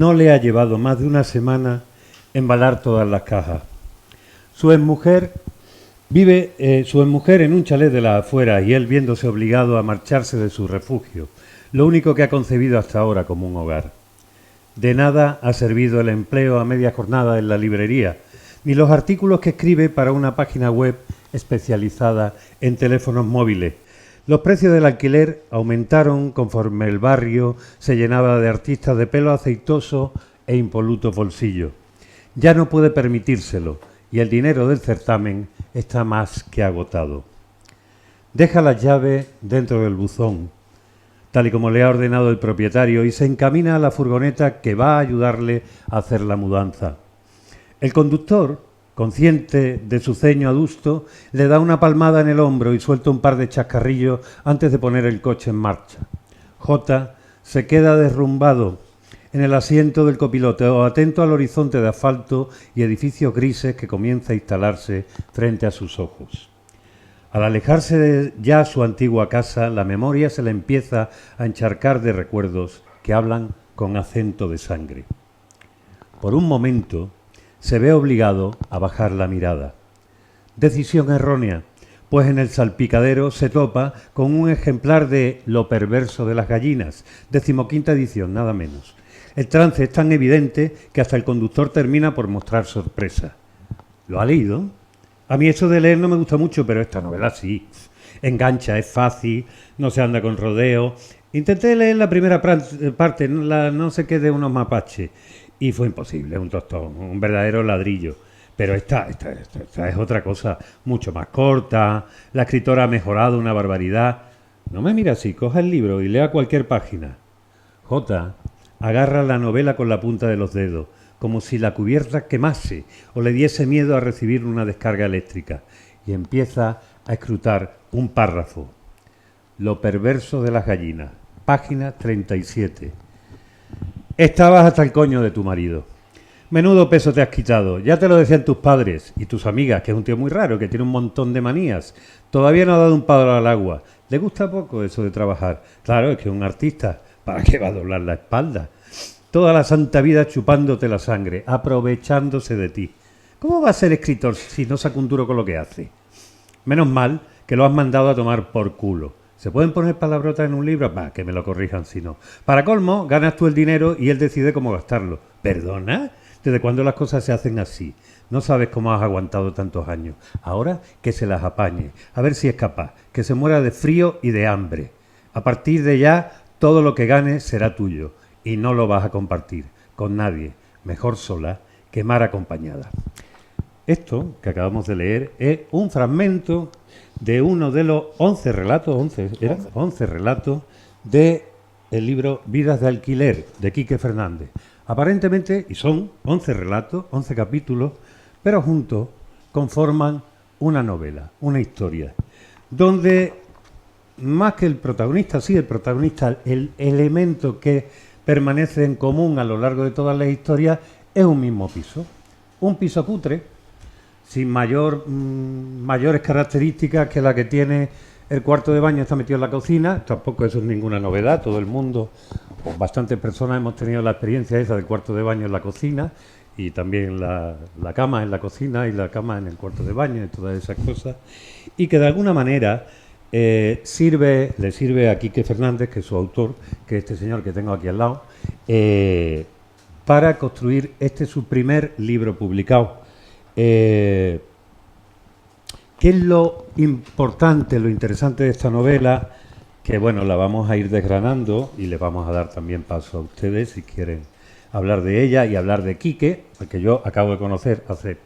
no le ha llevado más de una semana embalar todas las cajas. Su exmujer en un chalet de las afueras y él viéndose obligado a marcharse de su refugio, lo único que ha concebido hasta ahora como un hogar. De nada ha servido el empleo a media jornada en la librería, ni los artículos que escribe para una página web especializada en teléfonos móviles. Los precios del alquiler aumentaron conforme el barrio se llenaba de artistas de pelo aceitoso e impolutos bolsillos. Ya no puede permitírselo y el dinero del certamen está más que agotado. Deja las llaves dentro del buzón, tal y como le ha ordenado el propietario, y se encamina a la furgoneta que va a ayudarle a hacer la mudanza. El conductor, consciente de su ceño adusto, le da una palmada en el hombro y suelta un par de chascarrillos antes de poner el coche en marcha. J se queda derrumbado en el asiento del copiloto, atento al horizonte de asfalto y edificios grises que comienza a instalarse frente a sus ojos. Al alejarse de ya su antigua casa, la memoria se le empieza a encharcar de recuerdos que hablan con acento de sangre. Por un momento se ve obligado a bajar la mirada. Decisión errónea, pues en el salpicadero se topa con un ejemplar de Lo perverso de las gallinas, 15ª edición, nada menos. El trance es tan evidente que hasta el conductor termina por mostrar sorpresa. ¿Lo ha leído? A mí eso de leer no me gusta mucho, pero esta novela sí. Engancha, es fácil, no se anda con rodeo. Intenté leer la primera parte, no sé qué, de unos mapaches, y fue imposible, un tostón, un verdadero ladrillo. Pero esta es otra cosa, mucho más corta, la escritora ha mejorado una barbaridad. No me mira así, coja el libro y lea cualquier página. J agarra la novela con la punta de los dedos, como si la cubierta quemase o le diese miedo a recibir una descarga eléctrica, y empieza a escrutar un párrafo. Lo perverso de las gallinas, página 37. Estabas hasta el coño de tu marido. Menudo peso te has quitado, ya te lo decían tus padres y tus amigas, que es un tío muy raro, que tiene un montón de manías. Todavía no ha dado un palo al agua. Le gusta poco eso de trabajar. Claro, es que es un artista. ¿Para qué va a doblar la espalda? Toda la santa vida chupándote la sangre, aprovechándose de ti. ¿Cómo va a ser escritor si no saca un duro con lo que hace? Menos mal que lo has mandado a tomar por culo. ¿Se pueden poner palabrotas en un libro? Bah, que me lo corrijan si no. Para colmo, ganas tú el dinero y él decide cómo gastarlo. ¿Perdona? ¿Desde cuándo las cosas se hacen así? No sabes cómo has aguantado tantos años. Ahora que se las apañe, a ver si es capaz, que se muera de frío y de hambre. A partir de ya, todo lo que gane será tuyo y no lo vas a compartir con nadie, mejor sola que mal acompañada. Esto que acabamos de leer es un fragmento de uno de los 11 relatos, 11 relatos del libro Vidas de alquiler, de Quique Fernández. Aparentemente, y son 11 relatos, 11 capítulos, pero juntos conforman una novela, una historia, donde más que el protagonista, sí, el protagonista, el elemento que permanece en común a lo largo de todas las historias es un mismo piso. Un piso cutre, sin mayores características que la que tiene el cuarto de baño, está metido en la cocina. Tampoco eso es ninguna novedad, todo el mundo, o bastantes personas hemos tenido la experiencia esa del cuarto de baño en la cocina, y también la cama en la cocina y la cama en el cuarto de baño y todas esas cosas, y que de alguna manera le sirve a Quique Fernández, que es su autor, que es este señor que tengo aquí al lado, para construir su primer libro publicado. ¿Qué es lo importante, lo interesante de esta novela? Que bueno, la vamos a ir desgranando y le vamos a dar también paso a ustedes si quieren hablar de ella y hablar de Quique, al que yo acabo de conocer hace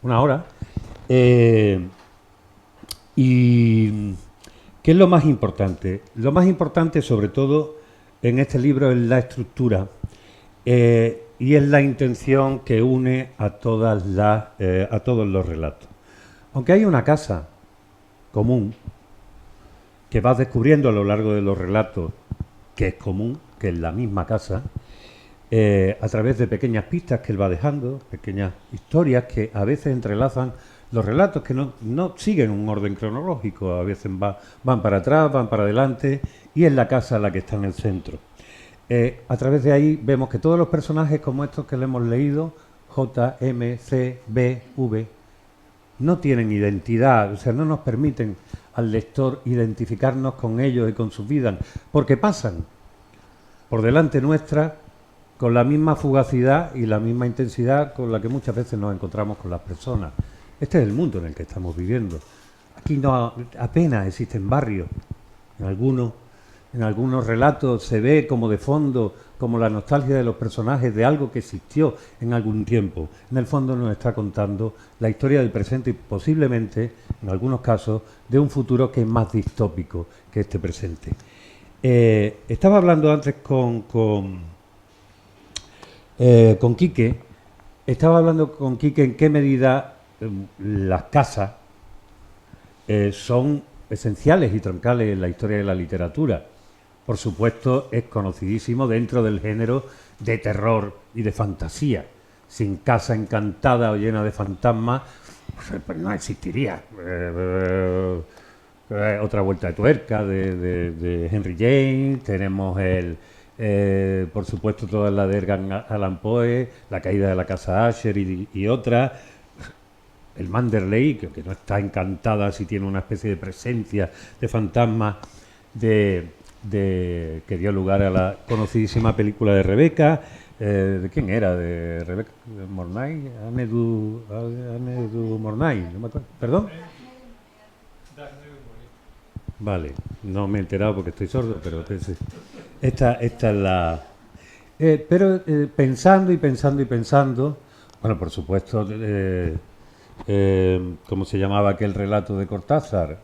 una hora. Y ¿qué es lo más importante? Lo más importante, sobre todo, en este libro es la estructura y es la intención que une a todos los relatos. Aunque hay una casa común que vas descubriendo a lo largo de los relatos que es común, que es la misma casa, a través de pequeñas pistas que él va dejando, pequeñas historias que a veces entrelazan los relatos, que no siguen un orden cronológico, a veces van para atrás, van para adelante, y es la casa la que está en el centro. A través de ahí vemos que todos los personajes como estos que le hemos leído, J, M, C, B, V, no tienen identidad, o sea, no nos permiten al lector identificarnos con ellos y con sus vidas, porque pasan por delante nuestra con la misma fugacidad y la misma intensidad con la que muchas veces nos encontramos con las personas. Este es el mundo en el que estamos viviendo. Aquí no apenas existen barrios. En algunos relatos se ve como de fondo, como la nostalgia de los personajes de algo que existió en algún tiempo. En el fondo nos está contando la historia del presente y posiblemente, en algunos casos, de un futuro que es más distópico que este presente. Estaba hablando antes con Quique, en qué medida las casas son esenciales y troncales en la historia de la literatura. Por supuesto, es conocidísimo dentro del género de terror y de fantasía. Sin casa encantada o llena de fantasmas, pues no existiría. Otra vuelta de tuerca de Henry James, tenemos por supuesto toda la de Edgar Allan Poe, La caída de la casa Usher y otras. El Manderley, que no está encantada, si tiene una especie de presencia de fantasma que dio lugar a la conocidísima película de Rebeca. ¿De quién era? ¿De Rebeca Mornay? Anedu Mornay, no me acuerdo. ¿Perdón? Vale, no me he enterado porque estoy sordo, pero esta es la... pero pensando, bueno, por supuesto... ¿cómo se llamaba aquel relato de Cortázar?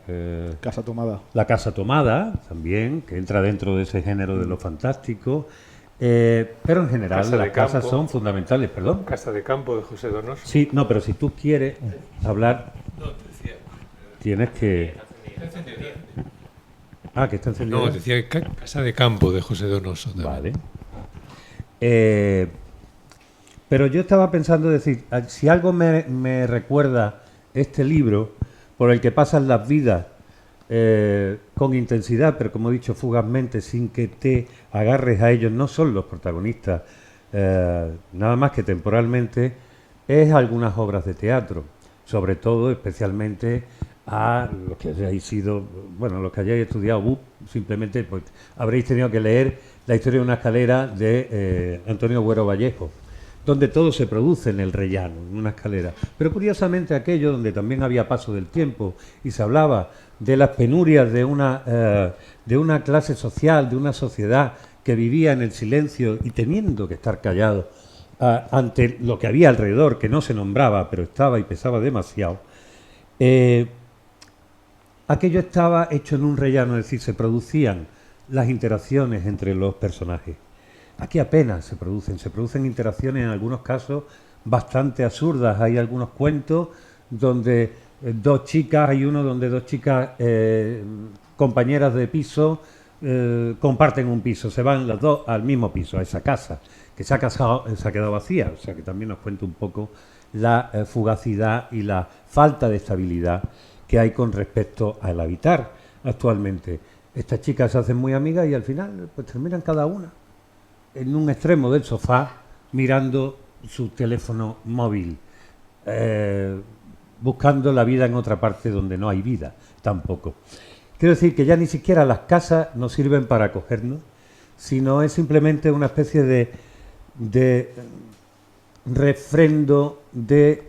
Casa tomada. La casa tomada, también, que entra dentro de ese género de lo fantástico. Pero en general las casas son fundamentales, perdón. Casa de campo de José Donoso. Sí, no, pero si tú quieres hablar, tienes que... Ah, que está encendido. No, decía Casa de campo de José Donoso también. Vale. Pero yo estaba pensando decir, si algo me recuerda este libro, por el que pasan las vidas con intensidad, pero como he dicho, fugazmente, sin que te agarres a ellos, no son los protagonistas, nada más que temporalmente, es algunas obras de teatro, sobre todo, especialmente a los que hayáis sido, bueno, los que hayáis estudiado simplemente pues habréis tenido que leer La historia de una escalera de Antonio Buero Vallejo, donde todo se produce en el rellano, en una escalera. Pero curiosamente aquello donde también había paso del tiempo y se hablaba de las penurias de una clase social, de una sociedad que vivía en el silencio y teniendo que estar callado ante lo que había alrededor, que no se nombraba, pero estaba y pesaba demasiado. Aquello estaba hecho en un rellano, es decir, se producían las interacciones entre los personajes. Aquí apenas se producen interacciones en algunos casos bastante absurdas. Hay algunos cuentos donde dos chicas compañeras de piso comparten un piso, se van las dos al mismo piso, a esa casa, que se ha quedado vacía, o sea que también nos cuenta un poco la fugacidad y la falta de estabilidad que hay con respecto al habitar actualmente. Estas chicas se hacen muy amigas y al final pues terminan cada una en un extremo del sofá mirando su teléfono móvil, buscando la vida en otra parte donde no hay vida tampoco. Quiero decir que ya ni siquiera las casas nos sirven para acogernos, sino es simplemente una especie de refrendo de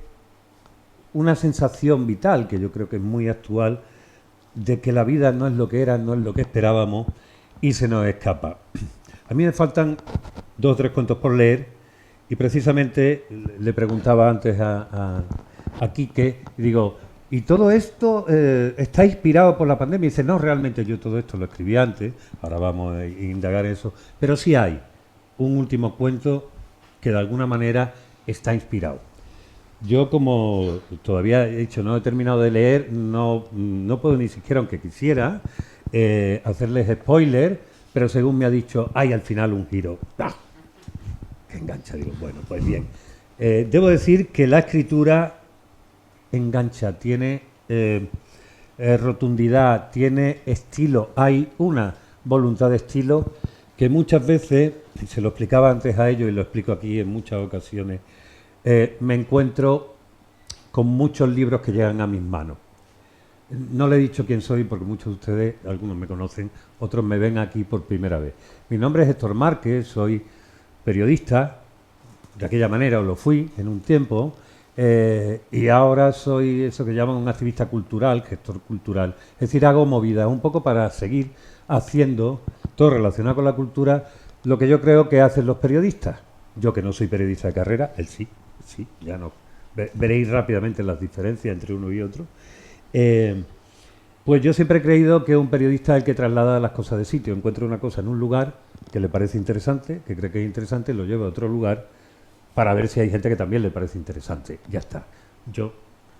una sensación vital, que yo creo que es muy actual, de que la vida no es lo que era, no es lo que esperábamos y se nos escapa. A mí me faltan 2 o 3 cuentos por leer y precisamente le preguntaba antes a Quique, y digo, ¿y todo esto está inspirado por la pandemia? Y dice, no, realmente yo todo esto lo escribí antes, ahora vamos a indagar eso, pero sí hay un último cuento que de alguna manera está inspirado. Yo, como todavía he dicho, no he terminado de leer, no puedo ni siquiera, aunque quisiera, hacerles spoiler, pero según me ha dicho, hay al final un giro. ¡Ah! Que engancha, digo, bueno, pues bien. Debo decir que la escritura engancha, tiene rotundidad, tiene estilo, hay una voluntad de estilo que muchas veces y se lo explicaba antes a ellos y lo explico aquí en muchas ocasiones, me encuentro con muchos libros que llegan a mis manos. No le he dicho quién soy porque muchos de ustedes, algunos me conocen, otros me ven aquí por primera vez. Mi nombre es Héctor Márquez, soy periodista, de aquella manera, o lo fui en un tiempo, y ahora soy eso que llaman un activista cultural, gestor cultural. Es decir, hago movidas un poco para seguir haciendo, todo relacionado con la cultura, lo que yo creo que hacen los periodistas. Yo que no soy periodista de carrera, él sí, ya no. Veréis rápidamente las diferencias entre uno y otro. Pues yo siempre he creído que un periodista es el que traslada las cosas de sitio. Encuentra una cosa en un lugar que le parece interesante, que cree que es interesante, lo lleva a otro lugar para ver si hay gente que también le parece interesante. Ya está. Yo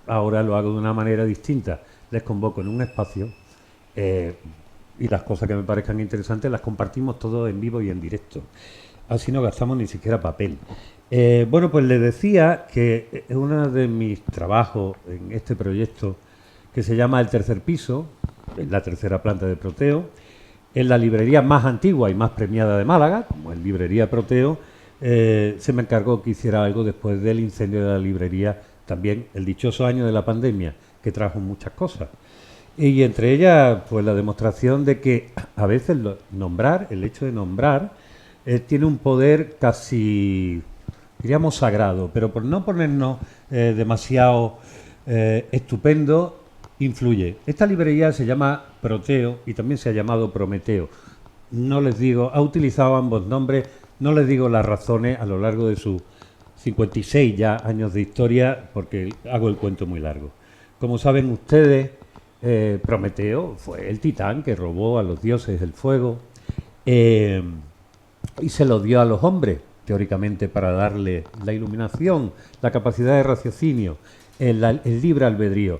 ahora lo hago de una manera distinta. Les convoco en un espacio y las cosas que me parezcan interesantes las compartimos todos en vivo y en directo. Así no gastamos ni siquiera papel. Bueno, pues les decía que uno de mis trabajos en este proyecto, que se llama El Tercer Piso, en la tercera planta de Proteo, en la librería más antigua y más premiada de Málaga, como es Librería Proteo, se me encargó que hiciera algo después del incendio de la librería, también el dichoso año de la pandemia, que trajo muchas cosas. Y entre ellas, pues la demostración de que a veces el hecho de nombrar, tiene un poder casi, diríamos, sagrado, pero por no ponernos demasiado estupendo, influye. Esta librería se llama Proteo y también se ha llamado Prometeo. No les digo, ha utilizado ambos nombres, no les digo las razones a lo largo de sus 56 ya años de historia, porque hago el cuento muy largo. Como saben ustedes, Prometeo fue el titán que robó a los dioses el fuego y se lo dio a los hombres, teóricamente para darle la iluminación, la capacidad de raciocinio, el libre albedrío.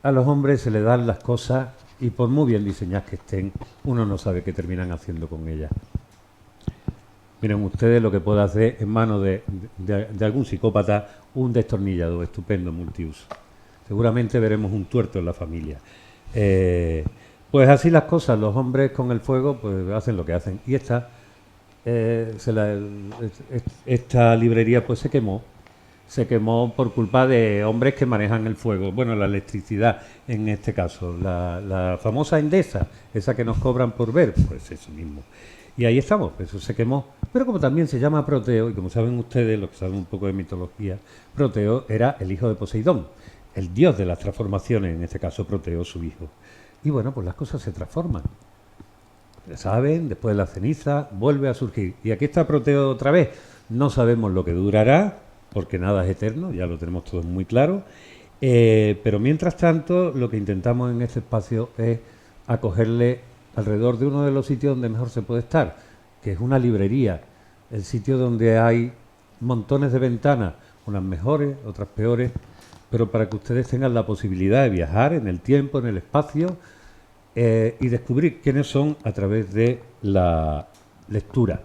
A los hombres se les dan las cosas y por muy bien diseñadas que estén, uno no sabe qué terminan haciendo con ellas. Miren ustedes lo que puede hacer en manos de algún psicópata un destornillador estupendo multiuso. Seguramente veremos un tuerto en la familia. Pues así las cosas, los hombres con el fuego pues hacen lo que hacen. Y esta librería pues se quemó por culpa de hombres que manejan el fuego. Bueno, la electricidad en este caso, la famosa Endesa, esa que nos cobran por ver, pues eso mismo. Y ahí estamos, eso se quemó. Pero como también se llama Proteo, y como saben ustedes, los que saben un poco de mitología, Proteo era el hijo de Poseidón, el dios de las transformaciones, en este caso Proteo, su hijo. Y bueno, pues las cosas se transforman. Ya saben, después de la ceniza vuelve a surgir. Y aquí está Proteo otra vez. No sabemos lo que durará, porque nada es eterno, ya lo tenemos todos muy claro. Pero mientras tanto, lo que intentamos en este espacio es acogerle alrededor de uno de los sitios donde mejor se puede estar, que es una librería, el sitio donde hay montones de ventanas, unas mejores, otras peores, pero para que ustedes tengan la posibilidad de viajar en el tiempo, en el espacio, y descubrir quiénes son a través de la lectura.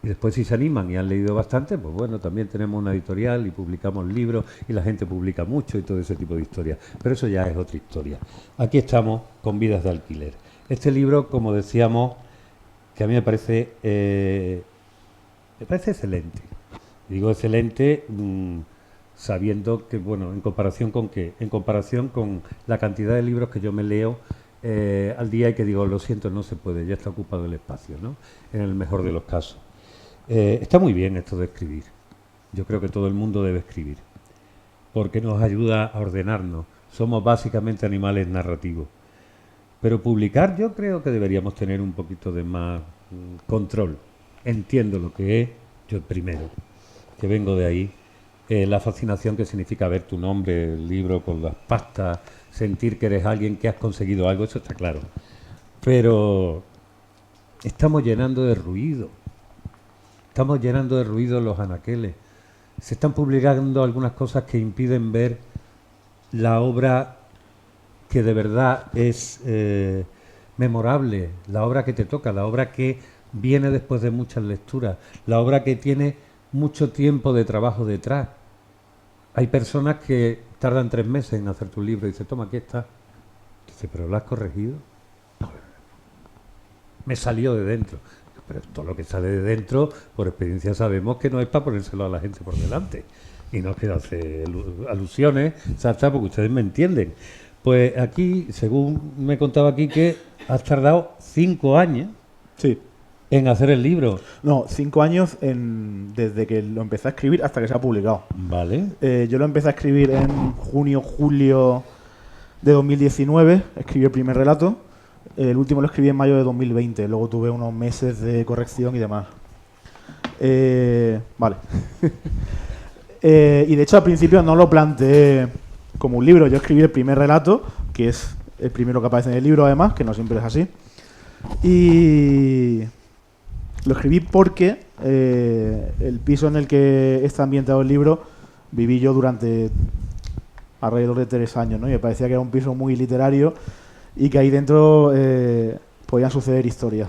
Y después, si se animan y han leído bastante, pues bueno, también tenemos una editorial y publicamos libros y la gente publica mucho y todo ese tipo de historias. Pero eso ya es otra historia. Aquí estamos con Vidas de Alquiler. Este libro, como decíamos, que a mí me parece excelente. Digo excelente sabiendo que, bueno, ¿en comparación con qué? En comparación con la cantidad de libros que yo me leo al día y que digo, lo siento, no se puede, ya está ocupado el espacio, ¿no? En el mejor de los casos. Está muy bien esto de escribir. Yo creo que todo el mundo debe escribir, porque nos ayuda a ordenarnos. Somos básicamente animales narrativos. Pero publicar yo creo que deberíamos tener un poquito de más control. Entiendo lo que es, yo el primero, que vengo de ahí, la fascinación que significa ver tu nombre, el libro con las pastas, sentir que eres alguien que has conseguido algo, eso está claro. Pero estamos llenando de ruido. Estamos llenando de ruido los anaqueles. Se están publicando algunas cosas que impiden ver la obra que de verdad es memorable, la obra que te toca, la obra que viene después de muchas lecturas, la obra que tiene mucho tiempo de trabajo detrás. Hay personas que tardan 3 meses en hacer tu libro y dice, toma, aquí está. Dice, ¿pero lo has corregido? No, me salió de dentro. Pero todo lo que sale de dentro, por experiencia sabemos que no es para ponérselo a la gente por delante. Y no quiero hacer alusiones, salta, porque ustedes me entienden. Pues aquí, según me contaba aquí, que has tardado 5 años Sí. en hacer el libro. No, 5 años desde que lo empecé a escribir hasta que se ha publicado. Vale. Yo lo empecé a escribir en junio, julio de 2019. Escribí el primer relato. El último lo escribí en mayo de 2020. Luego tuve unos meses de corrección y demás. Vale. Y de hecho al principio no lo planteé como un libro. Yo escribí el primer relato, que es el primero que aparece en el libro además, que no siempre es así. Y lo escribí porque el piso en el que está ambientado el libro viví yo durante alrededor de 3 años, ¿no? Y me parecía que era un piso muy literario y que ahí dentro podían suceder historias.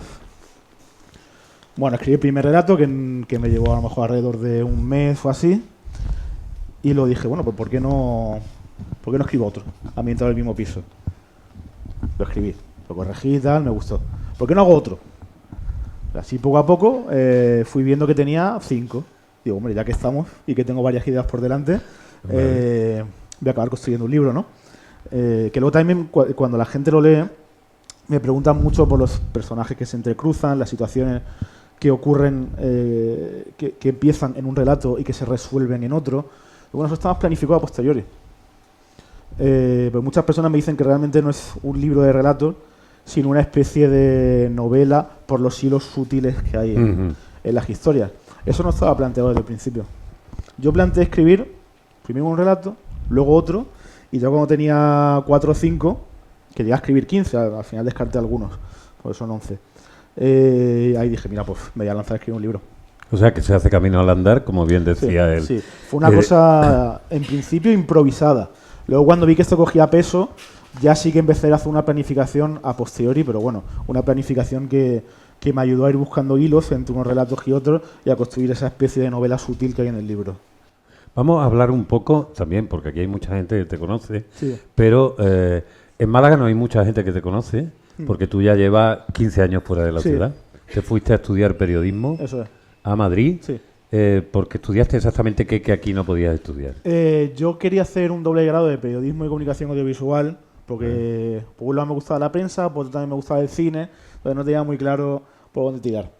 Bueno, escribí el primer relato que me llevó a lo mejor alrededor de un mes o así. Y lo dije, bueno, pues ¿por qué no escribo otro ambientado en el mismo piso? Lo escribí, lo corregí y tal, me gustó. ¿Por qué no hago otro? Así poco a poco fui viendo que tenía 5. Digo, hombre, ya que estamos y que tengo varias ideas por delante, voy a acabar construyendo un libro, ¿no? Que luego también cuando la gente lo lee me preguntan mucho por los personajes que se entrecruzan, las situaciones que ocurren, que empiezan en un relato y que se resuelven en otro. Bueno, eso está más planificado a posteriori. Pues muchas personas me dicen que realmente no es un libro de relatos, sino una especie de novela por los hilos sutiles que hay en las historias. Eso no estaba planteado desde el principio. Yo planteé escribir primero un relato, luego otro, y ya cuando tenía 4 o 5, que llegué a escribir 15, al final descarté algunos, porque son 11. Ahí dije, mira, pues me voy a lanzar a escribir un libro. O sea, que se hace camino al andar, como bien decía él. Sí, fue una cosa, en principio, improvisada. Luego, cuando vi que esto cogía peso, ya sí que empecé a hacer una planificación a posteriori, pero bueno, una planificación que me ayudó a ir buscando hilos entre unos relatos y otros y a construir esa especie de novela sutil que hay en el libro. Vamos a hablar un poco también, porque aquí hay mucha gente que te conoce, Sí. pero en Málaga no hay mucha gente que te conoce, porque tú ya llevas 15 años fuera de la ciudad. Te fuiste a estudiar periodismo Eso es. a Madrid, Sí. porque estudiaste exactamente qué que aquí no podías estudiar. Yo quería hacer un doble grado de periodismo y comunicación audiovisual, porque por un lado me gustaba la prensa, por otro también me gustaba el cine, entonces no tenía muy claro por dónde tirar.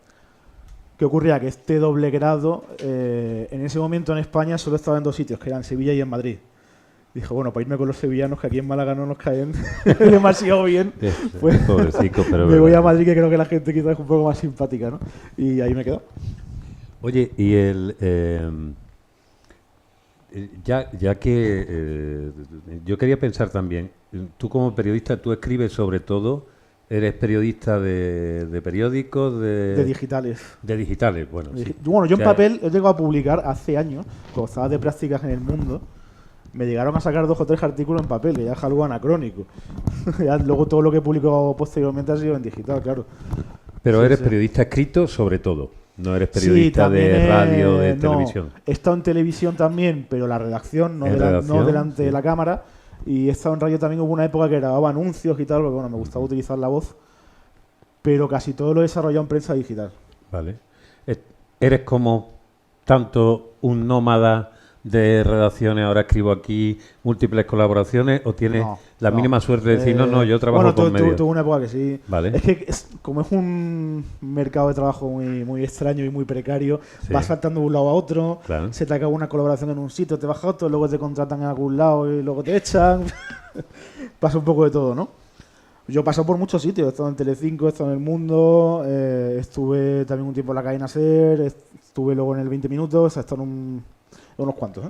¿Qué ocurría? Que este doble grado, en ese momento en España solo estaba en 2 sitios, que eran Sevilla y en Madrid. Dije, bueno, para irme con los sevillanos, que aquí en Málaga no nos caen demasiado bien, pues Pobrecito, pero me voy a Madrid, que creo que la gente quizás es un poco más simpática, ¿no? Y ahí me quedo. Oye, y ya que yo quería pensar también, tú como periodista, tú escribes sobre todo, eres periodista de periódicos, De digitales. de digitales, bueno, sí. Bueno, yo en O sea, papel he llegado a publicar hace años, cuando estaba de prácticas en El Mundo, me llegaron a sacar 2 o 3 artículos en papel, que ya es algo anacrónico. Ya luego todo lo que he publicado posteriormente ha sido en digital, claro. Pero Sí, eres sí. periodista escrito sobre todo, no eres Sí, periodista también de radio, de no, televisión. he estado en televisión también, pero la redacción, no, En no redacción, delante sí. de la cámara. Y he estado en radio también, hubo una época que grababa anuncios y tal, porque bueno, me gustaba utilizar la voz. Pero casi todo lo he desarrollado en prensa digital. Vale. ¿Eres como tanto un nómada de redacciones, ahora escribo aquí, múltiples colaboraciones, o tienes No, la no. mínima suerte de decir, no, yo trabajo bueno, con medios? tuve una época que sí. Vale. Es que como es un mercado de trabajo muy extraño y muy precario, Sí. vas saltando de un lado a otro, Claro. se te acaba una colaboración en un sitio, te vas a otro, luego te contratan en algún lado y luego te echan. Pasa un poco de todo, ¿no? Yo he pasado por muchos sitios, he estado en Telecinco, he estado en El Mundo, estuve también un tiempo en la cadena SER, estuve luego en el 20 Minutos, he estado en unos cuantos, ¿eh?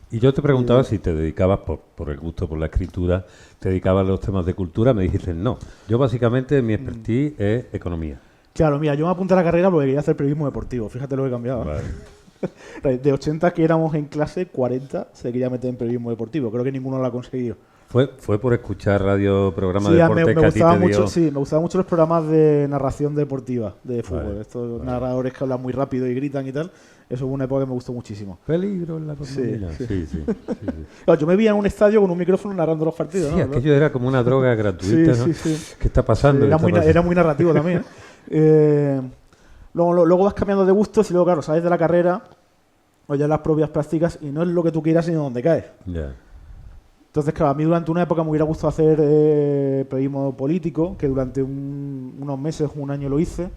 Y yo te preguntaba si te dedicabas, por el gusto por la escritura, te dedicabas a los temas de cultura, me dijiste no. Yo básicamente mi expertise es economía. Claro, mira, yo me apunté a la carrera porque quería hacer periodismo deportivo, fíjate lo que he cambiado. Vale. De 80 que éramos en clase, 40 se quería meter en periodismo deportivo, creo que ninguno lo ha conseguido. Fue por escuchar radio, programa Sí, de me deporte que a ti gustaba te dio... mucho, sí, me gustaban mucho los programas de narración deportiva de fútbol. Vale, Estos narradores que hablan muy rápido y gritan y tal. Eso fue una época que me gustó muchísimo. Peligro en la economía. Sí. Claro, yo me vi en un estadio con un micrófono narrando los partidos, Sí, ¿no? aquello era como una droga gratuita, Sí, ¿no? sí. ¿Qué está pasando? Era ¿Qué está pasando? muy narrativo también. Luego vas cambiando de gustos y luego, claro, sales de la carrera o ya las propias prácticas y no es lo que tú quieras sino donde caes. Ya. Entonces, claro, a mí durante una época me hubiera gustado hacer periodismo político, que durante unos meses, un año lo hice.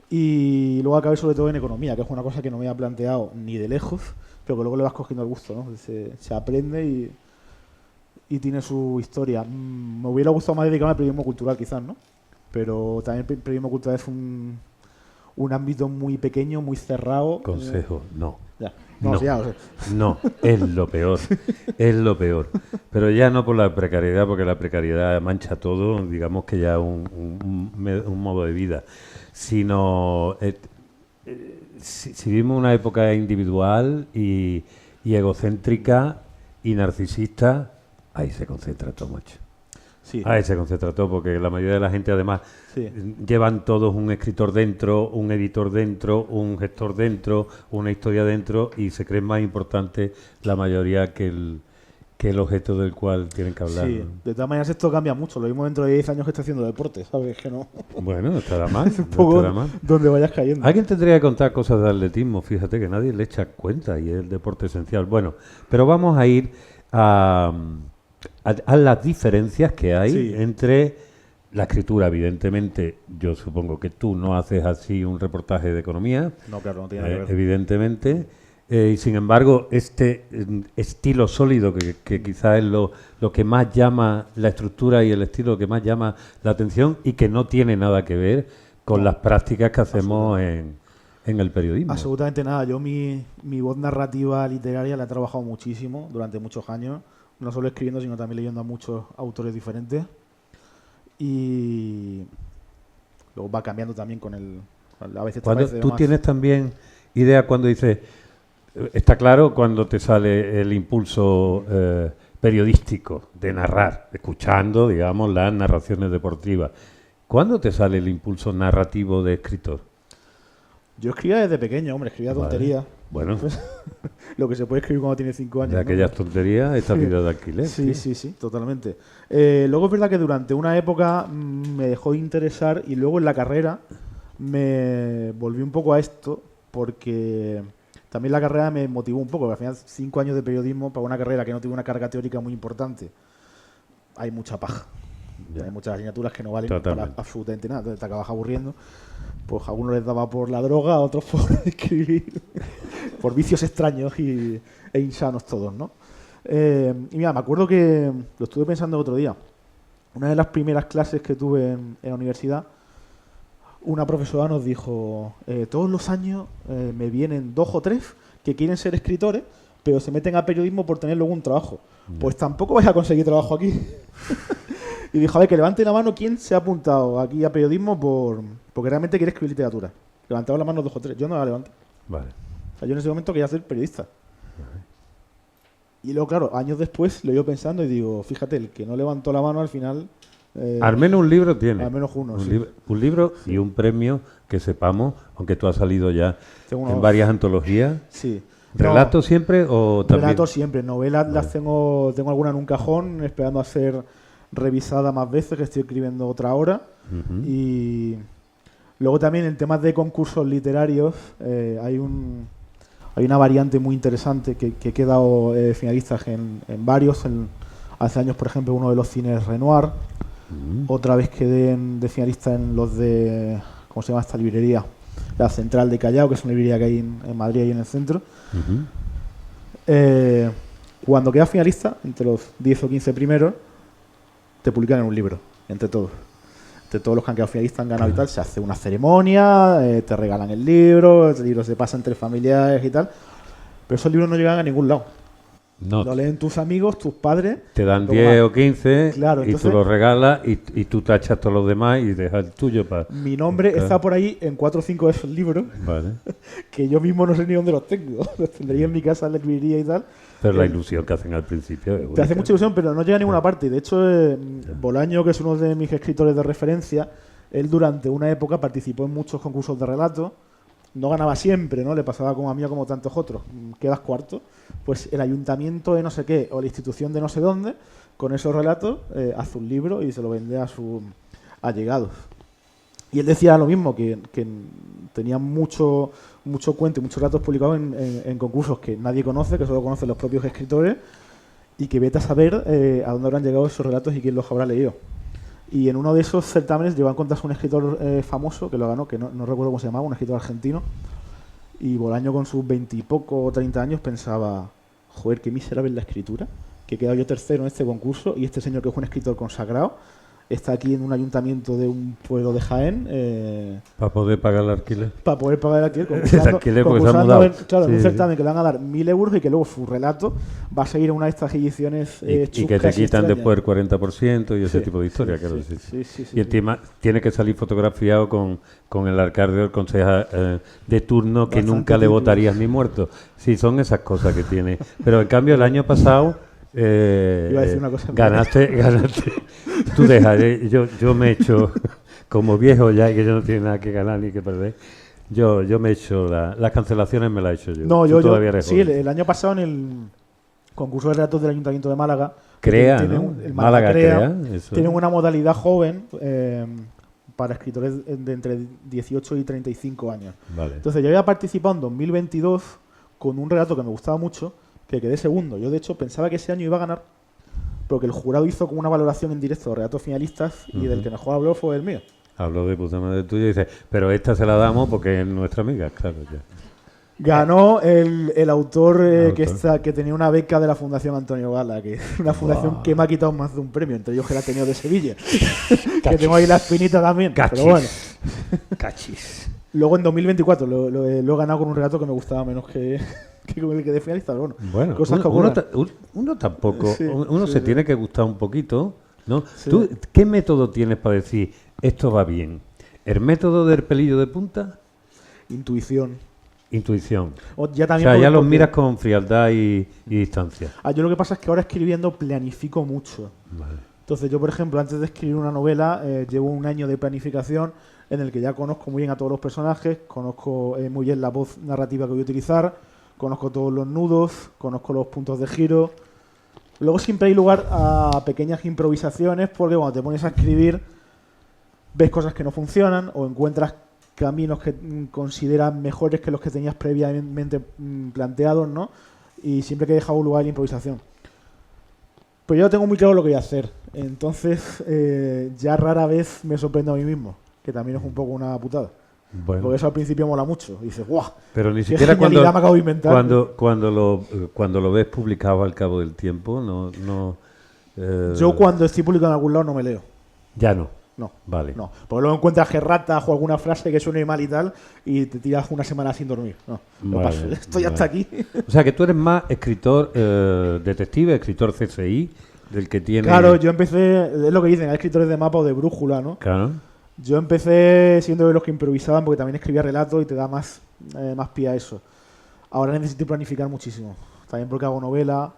Y luego acabé sobre todo en economía, que es una cosa que no me había planteado ni de lejos, pero que luego le vas cogiendo el gusto, ¿no? Se aprende y tiene su historia. Me hubiera gustado más dedicarme al periodismo cultural quizás, ¿no? Pero también el periodismo cultural es un ámbito muy pequeño, muy cerrado. Consejo, no. Ya. No, Ya, o sea. no, es lo peor, es lo peor. Pero ya no por la precariedad, porque la precariedad mancha todo, digamos que ya un modo de vida, sino si vivimos una época individual y egocéntrica y narcisista, ahí se concentra todo, macho. Sí. Ahí se concentra todo, porque la mayoría de la gente además Sí. llevan todos un escritor dentro, un editor dentro, un gestor dentro, una historia dentro y se creen más importante la mayoría que el objeto del cual tienen que hablar. Sí, ¿no? de todas maneras esto cambia mucho. Lo mismo dentro de 10 años que está haciendo deporte, ¿sabes? Que no. Bueno, no estará mal. Es un No poco estará mal. donde vayas cayendo. Alguien tendría que contar cosas de atletismo, fíjate que nadie le echa cuenta y es el deporte esencial. Bueno, pero vamos a ir a las diferencias que hay Sí. entre la escritura. Evidentemente, yo supongo que tú no haces así un reportaje de economía, No, claro, no tiene nada que ver. evidentemente, y sin embargo, este estilo sólido que quizás es lo que más llama la estructura y el estilo que más llama la atención y que no tiene nada que ver con las prácticas que hacemos en el periodismo. Absolutamente nada. Yo mi voz narrativa literaria la he trabajado muchísimo durante muchos años. No solo escribiendo, sino también leyendo a muchos autores diferentes. Y luego va cambiando también con el... A veces te Cuando parece tú más- tienes también idea cuando dices, está claro cuando te sale el impulso periodístico de narrar, escuchando, digamos, las narraciones deportivas. ¿Cuándo te sale el impulso narrativo de escritor? Yo escribía desde pequeño, hombre, escribía Vale. tonterías. Bueno, Lo que se puede escribir cuando tiene 5 años. de ¿no? aquellas tonterías, esta vida de alquiler. Sí, tío. sí, totalmente. Luego es verdad que durante una época me dejó de interesar y luego en la carrera me volví un poco a esto porque también la carrera me motivó un poco. Porque al final 5 años de periodismo para una carrera que no tiene una carga teórica muy importante, hay mucha paja. Ya. Hay muchas asignaturas que no valen Totalmente. para absolutamente nada. Entonces te acabas aburriendo. Pues a algunos les daba por la droga, a otros por escribir, por vicios extraños e insanos todos, ¿no? Y mira, me acuerdo que lo estuve pensando el otro día. Una de las primeras clases que tuve en la universidad, una profesora nos dijo, todos los años me vienen 2 o 3 que quieren ser escritores, pero se meten a periodismo por tener luego un trabajo. Pues tampoco vais a conseguir trabajo aquí. Y dijo, a ver, que levante la mano quién se ha apuntado aquí a periodismo porque realmente quiere escribir literatura. Levantaba la mano 2 o 3. Yo no la levanté. Vale. O sea, yo en ese momento quería ser periodista. Y luego, claro, años después lo he ido pensando y digo, fíjate, el que no levantó la mano al final... Al menos un libro tiene. al menos uno, sí. Un libro y un premio que sepamos, aunque tú has salido ya Tengo en unos- varias antologías. Sí. ¿Relatos siempre o también? Relatos siempre. Novelas las tengo alguna en un cajón, esperando a ser revisada más veces, que estoy escribiendo otra ahora. Ujú. Y luego también en temas de concursos literarios hay una variante muy interesante que he quedado finalistas en varios. Hace años, por ejemplo, uno de los cines Renoir. Otra vez quedé de finalista en los de... ¿Cómo se llama esta librería? La Central de Callao, que es una librería que hay en Madrid y en el centro. Ujú. Cuando quedas finalista, entre los 10 o 15 primeros, te publican en un libro, entre todos. Entre todos los que han quedado finalistas, han ganado y tal, se hace una ceremonia, te regalan el libro se pasa entre familiares y tal. Pero esos libros no llegan a ningún lado. No, Lo leen tus amigos, tus padres. te dan luego 10 va. o 15 Claro, y entonces- tú lo regalas y tú tachas todos los demás y dejas el tuyo para... Mi nombre Claro. está por ahí en 4 o 5 de esos libros, Vale. que yo mismo no sé ni dónde los tengo. Los tendría en mi casa, en la librería y tal. Pero la ilusión que hacen al principio es Te hace única. mucha ilusión, pero no llega a ninguna parte. De hecho, Bolaño, que es uno de mis escritores de referencia, él durante una época participó en muchos concursos de relato. No ganaba siempre, ¿no? Le pasaba como a mí o como tantos otros. Quedas cuarto. Pues el ayuntamiento de no sé qué o la institución de no sé dónde, con esos relatos, hace un libro y se lo vende a sus allegados. Y él decía lo mismo, que tenía mucho cuento y muchos relatos publicados en concursos que nadie conoce, que solo conocen los propios escritores, y que vete a saber a dónde habrán llegado esos relatos y quién los habrá leído. Y en uno de esos certámenes llegó a encontrarse un escritor famoso que lo ganó, que no recuerdo cómo se llamaba, un escritor argentino, y Bolaño con sus 20 y poco o 30 años pensaba, joder, qué miserable es la escritura, que he quedado yo tercero en este concurso y este señor que es un escritor consagrado está aquí en un ayuntamiento de un pueblo de Jaén. Para poder pagar el alquiler. Para poder pagar el alquiler. Concursando en un certamen que le van a dar 1.000 euros y que luego su relato va a seguir en una de estas ediciones y que te quitan después el 40% y ese tipo de historia. Y encima tiene que salir fotografiado con el alcalde o el concejal de turno que Bastante nunca le votarías ni muerto. Sí, son esas cosas que tiene. Pero en cambio el año pasado... Iba a decir una cosa ganaste. Tú deja, yo me he hecho como viejo ya, que yo no tiene nada que ganar ni que perder. Yo me he hecho las cancelaciones, me las he hecho yo. No, yo todavía eres sí, joven. el año pasado en el concurso de relatos del Ayuntamiento de Málaga, Crea, tiene ¿no? El Málaga Crea, tienen una modalidad joven para escritores de entre 18 y 35 años. Vale. Entonces yo había participado en 2022 con un relato que me gustaba mucho, que quedé segundo. Yo, de hecho, pensaba que ese año iba a ganar, porque el jurado hizo como una valoración en directo de relatos finalistas y del que mejor habló fue el mío. Habló de puta madre tuya y dice, pero esta se la damos porque es nuestra amiga, claro. Ya. Ganó el autor que tenía una beca de la Fundación Antonio Gala, que es una fundación que me ha quitado más de un premio, entre ellos que la ha tenido de Sevilla. Que tengo ahí la espinita también. Cachis. Pero bueno. Cachis. Luego en 2024 lo he ganado con un relato que me gustaba menos que con el que de finalista. Bueno, cosas que uno tampoco, Sí, uno se tiene que gustar un poquito, ¿no? Sí. ¿Tú qué método tienes para decir esto va bien? ¿El método del pelillo de punta? Intuición. Intuición. Ya O sea, ya los miras con frialdad y distancia. Yo lo que pasa es que ahora escribiendo planifico mucho. Vale. Entonces yo, por ejemplo, antes de escribir una novela, llevo un año de planificación en el que ya conozco muy bien a todos los personajes, conozco muy bien la voz narrativa que voy a utilizar, conozco todos los nudos, conozco los puntos de giro. Luego siempre hay lugar a pequeñas improvisaciones, porque cuando te pones a escribir ves cosas que no funcionan o encuentras caminos que consideras mejores que los que tenías previamente planteados, ¿no? Y siempre que he dejado un lugar a la improvisación. Pero yo tengo muy claro lo que voy a hacer. Entonces ya rara vez me sorprendo a mí mismo, que también es un poco una putada. Bueno. Porque eso al principio mola mucho. Y dices, ¡guau! Pero ni qué siquiera genialidad me acabo de inventar. cuando lo ves publicado al cabo del tiempo, no Yo cuando estoy publicado en algún lado no me leo. ya no. No. Vale. No. Porque luego encuentras erratas o alguna frase que suene mal y tal y te tiras una semana sin dormir. No Vale, paso. Estoy hasta aquí. O sea, que tú eres más escritor detective, escritor CSI, del que tiene... Claro, yo empecé, es lo que dicen, hay escritores de mapa o de brújula, ¿no? Claro. Yo empecé siendo de los que improvisaban porque también escribía relatos y te da más pie a eso. Ahora necesito planificar muchísimo. También porque hago novela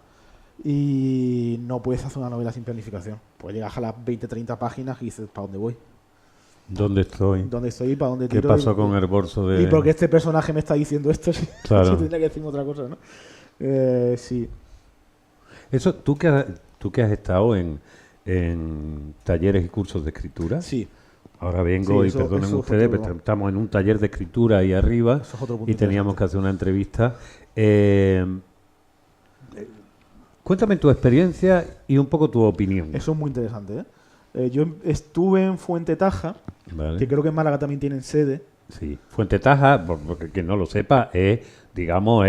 y no puedes hacer una novela sin planificación. Pues llegas a las 20-30 páginas y dices, ¿para dónde voy? ¿Dónde estoy? ¿Dónde estoy? ¿Para dónde ¿Qué tiro? pasó con el bolso de...? Y porque este personaje me está diciendo esto, si Claro. tendría que decirme otra cosa, ¿no? Sí. Eso, ¿tú que has estado en talleres y cursos de escritura? Sí. Ahora vengo Sí, y perdonen ustedes, pero estamos en un taller de escritura ahí arriba Eso es otro punto y teníamos que hacer una entrevista. Cuéntame tu experiencia y un poco tu opinión. Eso es muy interesante, ¿eh? Yo estuve en Fuente Taja, Vale. que creo que en Málaga también tienen sede. Sí. Fuente Taja, porque quien no lo sepa, es, digamos,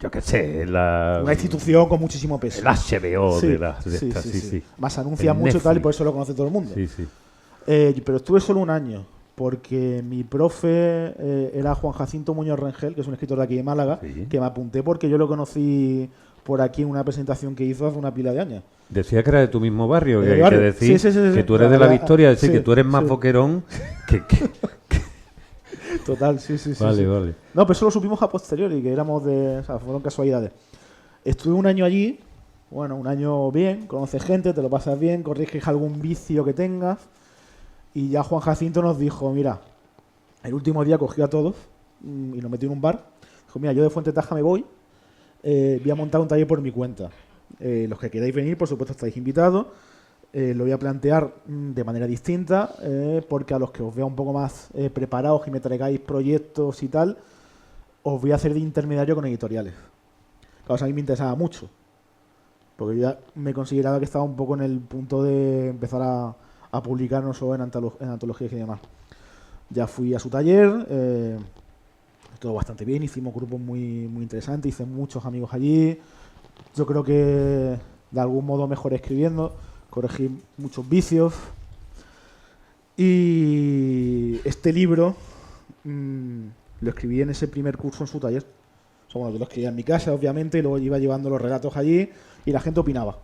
yo qué sé, Una institución con muchísimo peso. el HBO Sí, de estas, sí. Más anuncia El mucho Netflix. tal y por eso lo conoce todo el mundo. Sí, sí. Pero estuve solo un año, porque mi profe era Juan Jacinto Muñoz Rengel, que es un escritor de aquí de Málaga, Sí. que me apunté porque yo lo conocí por aquí en una presentación que hizo hace una pila de años. Decía que era de tu mismo barrio, De que mi hay que barrio. decir Sí, que tú eres de la Victoria, decir sí, que tú eres más sí. boquerón que... Total, sí. Vale, sí. vale. No, pero eso lo supimos a posteriori, que éramos o sea, fueron casualidades. Estuve un año allí, bueno, un año bien, conoces gente, te lo pasas bien, corriges algún vicio que tengas. Y ya Juan Jacinto nos dijo, mira, el último día cogió a todos y nos metió en un bar. Dijo, mira, yo de Fuente Taja me voy a montar un taller por mi cuenta. Los que queráis venir, por supuesto, estáis invitados. lo voy a plantear de manera distinta, porque a los que os vea un poco más preparados y me traigáis proyectos y tal, os voy a hacer de intermediario con editoriales. Claro, a mí me interesaba mucho, porque yo ya me consideraba que estaba un poco en el punto de empezar a publicar no solo en antologías y demás. Ya fui a su taller, todo bastante bien, hicimos grupos muy, muy interesantes, hice muchos amigos allí. Yo creo que de algún modo mejoré escribiendo, corregí muchos vicios. Y este libro lo escribí en ese primer curso en su taller. O sea, bueno, yo lo escribía en mi casa, obviamente, y luego iba llevando los relatos allí y la gente opinaba.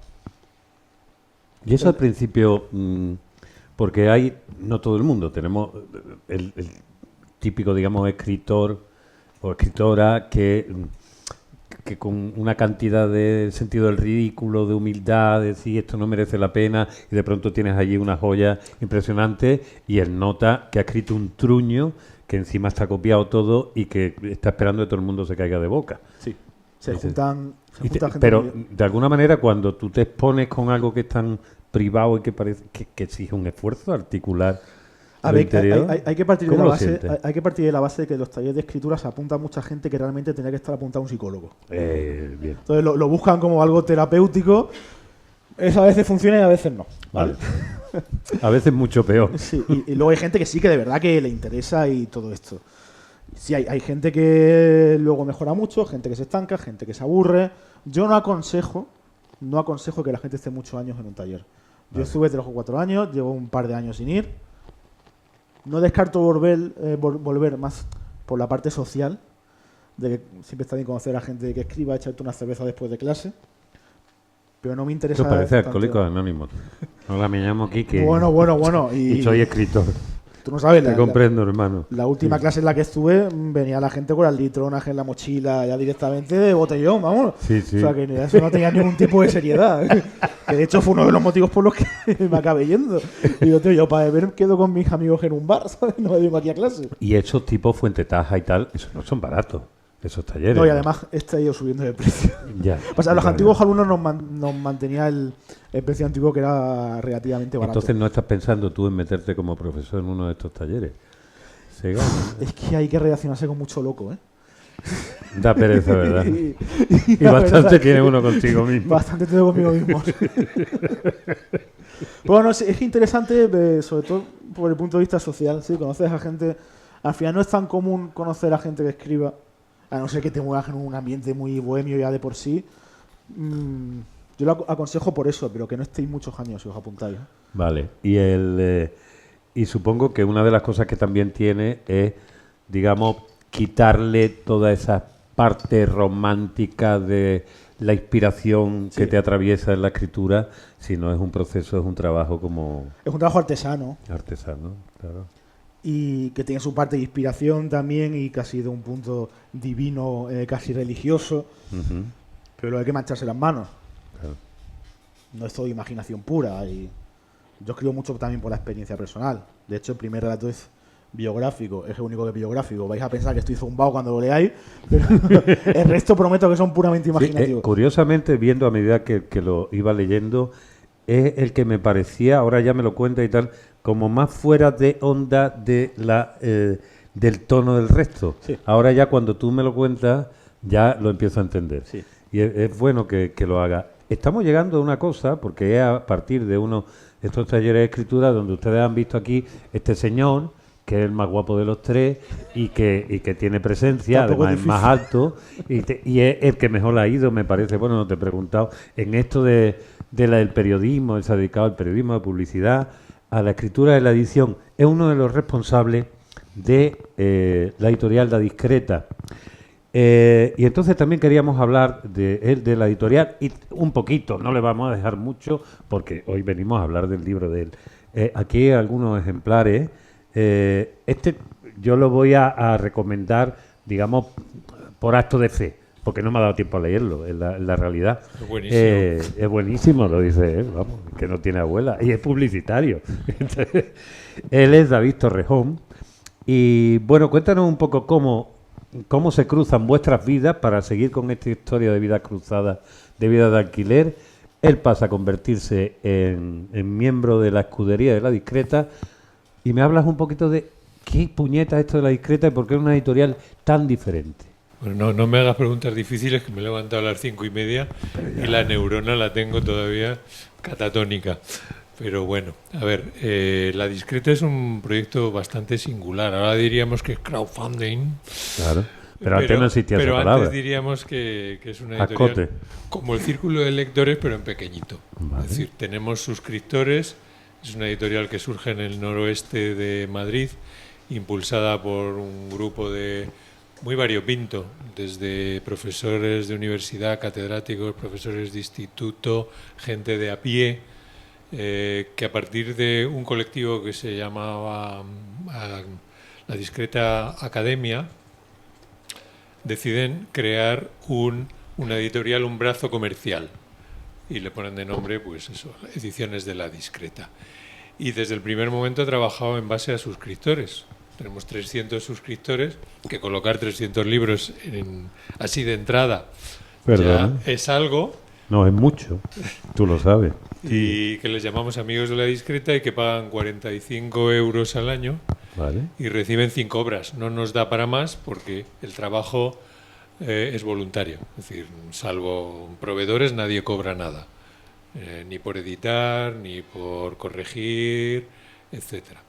Y eso al principio, porque hay, no todo el mundo, tenemos el típico, digamos, escritor o escritora que con una cantidad de sentido del ridículo, de humildad, de decir esto no merece la pena, y de pronto tienes allí una joya impresionante y él nota que ha escrito un truño que encima está copiado todo y que está esperando que todo el mundo se caiga de boca. Sí, se juntan gente. Pero de alguna manera cuando tú te expones con algo que es tan privado y que parece que exige un esfuerzo articular. A ver, hay que partir de la base de que los talleres de escritura se apunta a mucha gente que realmente tenía que estar apuntada a un psicólogo. Bien. Entonces lo buscan como algo terapéutico. Eso a veces funciona y a veces no. Vale. A veces mucho peor. Sí, y luego hay gente que sí que de verdad que le interesa y todo esto. Sí, hay gente que luego mejora mucho, gente que se estanca, gente que se aburre. Yo no aconsejo que la gente esté muchos años en un taller. Yo estuve 3 o 4 años, llevo un par de años sin ir. No descarto volver más por la parte social, de que siempre está bien conocer a gente que escriba, echarte una cerveza después de clase, pero no me interesa. Esto parece Alcohólicos Anónimos. Hola, me llamo Kike. Bueno. Y soy escritor. Tú no sabes. Te comprendo, hermano. La última clase en la que estuve, venía la gente con el litronaje en la mochila, ya directamente de botellón, vamos. Sí. O sea, que eso no tenía ningún tipo de seriedad. Que de hecho fue uno de los motivos por los que me acabé yendo. Y yo para beber quedo con mis amigos en un bar, ¿sabes? No me vengo aquí a clase. Y esos tipos Fuente Taja y tal, esos no son baratos, esos talleres. No, y además está ido subiendo de precio. Ya. O sea, los antiguos alumnos nos mantenía el precio antiguo, que era relativamente barato. Entonces no estás pensando tú en meterte como profesor en uno de estos talleres. Se gana. Es que hay que relacionarse con mucho loco, ¿eh? Da pereza, ¿verdad? y bastante tiene uno contigo mismo. Bastante tengo conmigo mismo. Bueno, es interesante, sobre todo por el punto de vista social. ¿Sí? Conoces a gente. Al final no es tan común conocer a gente que escriba, a no ser que te muevas en un ambiente muy bohemio ya de por sí. Yo lo aconsejo por eso, pero que no estéis muchos años si os apuntáis. Vale. Y supongo que una de las cosas que también tiene es, digamos, quitarle toda esa parte romántica de la inspiración que te atraviesa en la escritura, si no es un proceso, es un trabajo como... Es un trabajo artesano. Artesano, claro. Y que tiene su parte de inspiración también y casi de un punto divino, casi religioso. Pero lo hay que mancharse las manos. Claro. No es todo imaginación pura. Y yo escribo mucho también por la experiencia personal. De hecho, el primer relato es biográfico, es el único que es biográfico. Vais a pensar que estoy zumbado cuando lo leáis, pero el resto prometo que son puramente imaginativos. Curiosamente, viendo a medida que lo iba leyendo, es el que me parecía, ahora ya me lo cuenta y tal, como más fuera de onda de del tono del resto. Sí. Ahora ya cuando tú me lo cuentas, ya lo empiezo a entender. Sí. Y es bueno que lo haga. Estamos llegando a una cosa, porque es a partir de uno de estos talleres de escritura donde ustedes han visto aquí este señor, que es el más guapo de los tres y que tiene presencia, además es más alto y es el que mejor ha ido, me parece. Bueno, no te he preguntado, en esto del periodismo, él se ha dedicado al periodismo, a la publicidad, a la escritura y la edición. Es uno de los responsables de la editorial La Discreta. Y entonces también queríamos hablar de la editorial y un poquito, no le vamos a dejar mucho porque hoy venimos a hablar del libro de él. Aquí hay algunos ejemplares. Yo lo voy a recomendar, digamos, por acto de fe, porque no me ha dado tiempo a leerlo, en la realidad. Es buenísimo. Es buenísimo, lo dice él, vamos, que no tiene abuela, y es publicitario. Entonces, él es David Torrejón. Y bueno, cuéntanos un poco cómo se cruzan vuestras vidas para seguir con esta historia de vidas cruzadas, de vida de alquiler. Él pasa a convertirse en miembro de la escudería de La Discreta. Y me hablas un poquito de qué puñeta esto de La Discreta y por qué es una editorial tan diferente. Bueno, no me hagas preguntas difíciles, que me he levantado a las 5:30 y la neurona la tengo todavía catatónica. Pero bueno, a ver, La Discreta es un proyecto bastante singular. Ahora diríamos que es crowdfunding. Claro. Pero antes no existía esa palabra. Pero antes diríamos que es una editorial Ascote. como el Círculo de Lectores, pero en pequeñito. Vale. Es decir, tenemos suscriptores. Es una editorial que surge en el noroeste de Madrid, impulsada por un grupo de muy variopinto, desde profesores de universidad, catedráticos, profesores de instituto, gente de a pie, que a partir de un colectivo que se llamaba La Discreta Academia, deciden crear una editorial, un brazo comercial, y le ponen de nombre, pues eso, Ediciones de La Discreta. Y desde el primer momento he trabajado en base a suscriptores. Tenemos 300 suscriptores, que colocar 300 libros así de entrada Perdón. ya es algo. No, es mucho. Tú lo sabes. Y que les llamamos amigos de La Discreta y que pagan 45 euros al año. Vale. Y reciben 5 obras. No nos da para más porque el trabajo es voluntario. Es decir, salvo proveedores, nadie cobra nada. Ni por editar, ni por corregir, etcétera.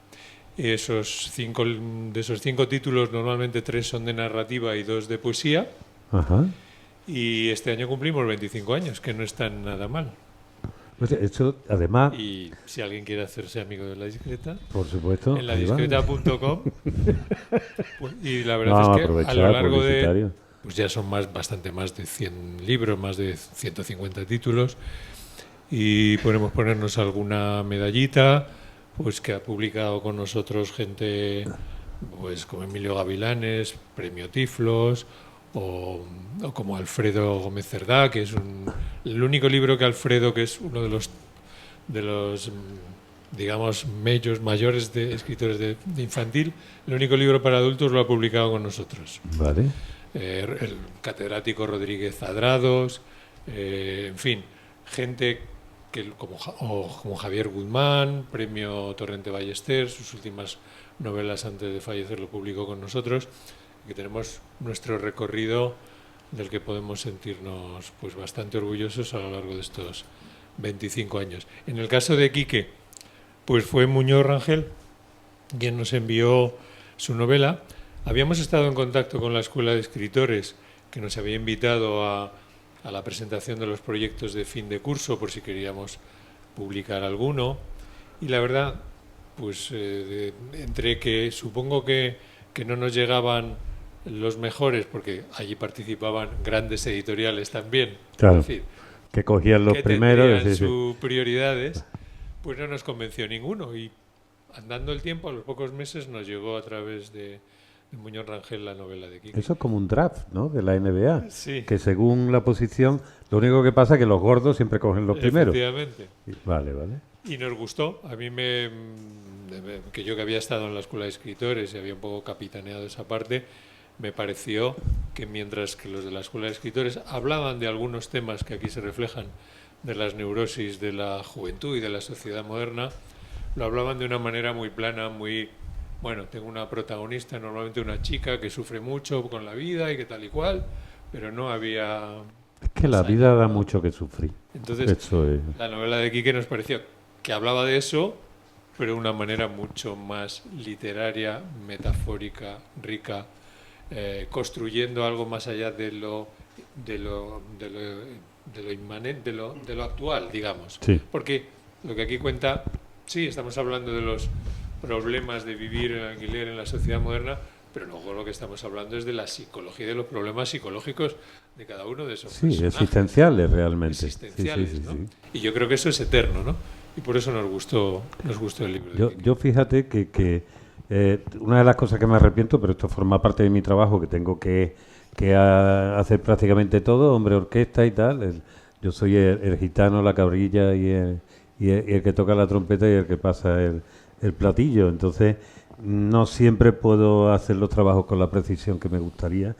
De esos 5 títulos, normalmente 3 son de narrativa y 2 de poesía. Ajá. Y este año cumplimos 25 años, que no está nada mal. Pues eso, además, Y si alguien quiere hacerse amigo de La Discreta, por supuesto, en ahí va. ladiscreta.com. Y la verdad Vamos a es que a aprovechar, lo largo de... publicitario. Pues ya son bastante más de 100 libros, más de 150 títulos. Y podemos ponernos alguna medallita, pues que ha publicado con nosotros gente pues como Emilio Gavilanes, Premio Tiflos, o como Alfredo Gómez Cerdá, que es el único libro que Alfredo, que es uno de los digamos mayores de escritores de infantil, el único libro para adultos lo ha publicado con nosotros. Vale. El catedrático Rodríguez Zadrados, en fin, gente como Javier Guzmán, Premio Torrente Ballester, sus últimas novelas antes de fallecer lo publicó con nosotros, que tenemos nuestro recorrido del que podemos sentirnos pues bastante orgullosos a lo largo de estos 25 años. En el caso de Quique, pues fue Muñoz Rangel quien nos envió su novela. Habíamos estado en contacto con la Escuela de Escritores, que nos había invitado a la presentación de los proyectos de fin de curso, por si queríamos publicar alguno. Y la verdad, pues entre que supongo que no nos llegaban los mejores, porque allí participaban grandes editoriales también, Claro. es decir, Que cogían los que primeros. tendrían es decir, sus prioridades, pues no nos convenció ninguno. Y andando el tiempo, a los pocos meses nos llegó a través de Muñoz Rangel la novela de Quique. eso es como un draft, ¿no? De la NBA. Sí. Que según la posición, lo único que pasa es que los gordos siempre cogen los primeros. Efectivamente. Vale, vale. Y nos gustó. A mí que yo que había estado en la Escuela de Escritores y había un poco capitaneado esa parte, me pareció que mientras que los de la Escuela de Escritores hablaban de algunos temas que aquí se reflejan, de las neurosis de la juventud y de la sociedad moderna, lo hablaban de una manera muy plana, muy... Bueno, tengo una protagonista, normalmente una chica que sufre mucho con la vida y que tal y cual, pero no había... Es que la vida da mucho que sufrir. Entonces, Eso es. la novela de Quique nos pareció que hablaba de eso, pero de una manera mucho más literaria, metafórica, rica, construyendo algo más allá de lo inmanente, de lo actual, digamos. Sí. Porque lo que aquí cuenta, sí, estamos hablando de los problemas de vivir en alquiler en la sociedad moderna, pero luego lo que estamos hablando es de la psicología y de los problemas psicológicos de cada uno de esos personajes. Existenciales realmente. Existenciales, Sí, ¿no? sí. Y yo creo que eso es eterno, ¿no? Y por eso nos gustó el libro de Quique. Yo fíjate que una de las cosas que me arrepiento, pero esto forma parte de mi trabajo, que tengo que hacer prácticamente todo, hombre, orquesta y tal. Yo soy el gitano, la cabrilla y el que toca la trompeta y el que pasa el platillo. Entonces, no siempre puedo hacer los trabajos con la precisión que me gustaría.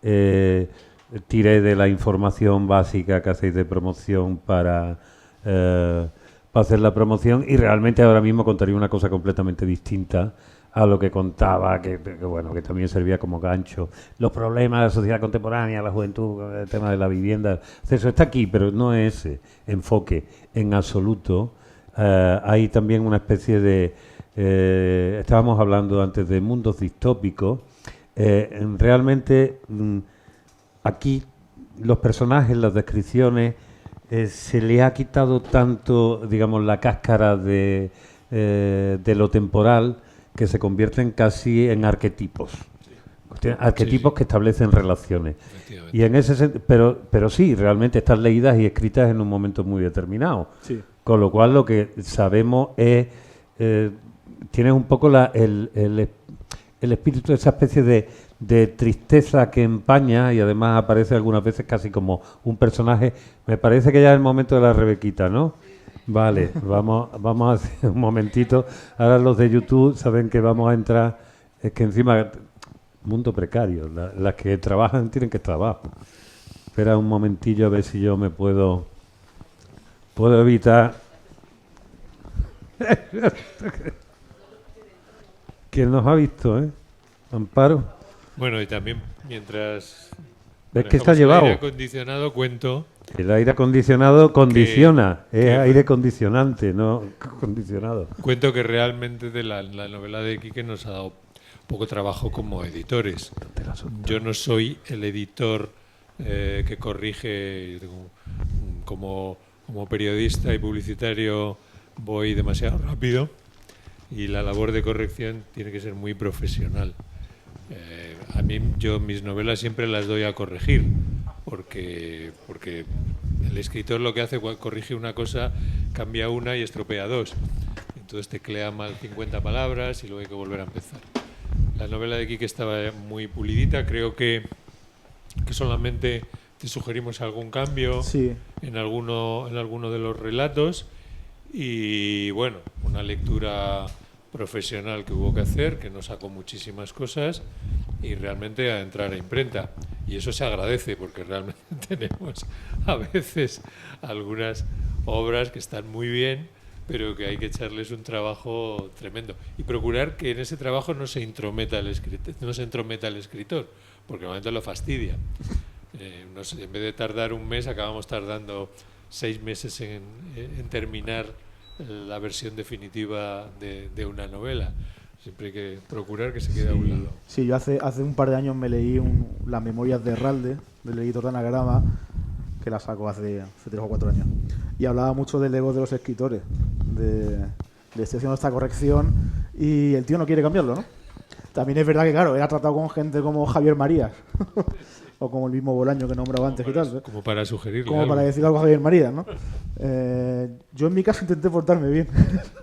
Tiré de la información básica que hacéis de promoción para para hacer la promoción, y realmente ahora mismo contaría una cosa completamente distinta a lo que contaba, que bueno, que también servía como gancho. Los problemas de la sociedad contemporánea, la juventud, el tema de la vivienda, eso está aquí, pero no es ese enfoque en absoluto. Hay también una especie de... estábamos hablando antes de mundos distópicos. Realmente aquí los personajes, las descripciones, se le ha quitado tanto, digamos, la cáscara de lo temporal, que se convierten casi en arquetipos. Arquetipos que establecen relaciones. Y en ese pero sí, realmente están leídas y escritas en un momento muy determinado. Sí. Con lo cual lo que sabemos es... tienes un poco el espíritu de esa especie de tristeza que empaña, y además aparece algunas veces casi como un personaje. Me parece que ya es el momento de la Rebequita, ¿no? Vale, vamos a hacer un momentito. Ahora los de YouTube saben que vamos a entrar, es que encima, mundo precario, las que trabajan tienen que trabajar. Espera un momentillo a ver si yo me puedo evitar. ¿Quién nos ha visto, Amparo? Bueno, y también mientras... ¿Ves que está llevado? El aire acondicionado, cuento... El aire acondicionado condiciona, es aire condicionante, no condicionado. Cuento que realmente de la novela de Quique nos ha dado poco trabajo como editores. Yo no soy el editor que corrige. Como periodista y publicitario voy demasiado rápido, y la labor de corrección tiene que ser muy profesional. A mí, yo mis novelas siempre las doy a corregir, porque el escritor lo que hace cuando corrige una cosa, cambia una y estropea dos. Entonces teclea mal 50 palabras y luego hay que volver a empezar. La novela de Quique estaba muy pulidita, creo que solamente te sugerimos algún cambio en alguno de los relatos, y bueno, una lectura profesional que hubo que hacer, que nos sacó muchísimas cosas, y realmente a entrar a imprenta. Y eso se agradece, porque realmente tenemos a veces algunas obras que están muy bien, pero que hay que echarles un trabajo tremendo. Y procurar que en ese trabajo no se entrometa el escritor, porque normalmente lo fastidia. En vez de tardar un mes, acabamos tardando 6 meses en terminar la versión definitiva de una novela. Siempre hay que procurar que se quede a un lado. Sí, yo hace un par de años me leí las memorias de Herralde, del editor de Anagrama, que la sacó hace 3 o 4 años. Y hablaba mucho del ego de los escritores, de estoy haciendo esta corrección y el tío no quiere cambiarlo, ¿no? También es verdad que, claro, él ha tratado con gente como Javier Marías, o como el mismo Bolaño que nombraba antes y tal. Como para sugerirle como algo. Para decir algo a Javier Marías, ¿no? Yo en mi caso intenté portarme bien.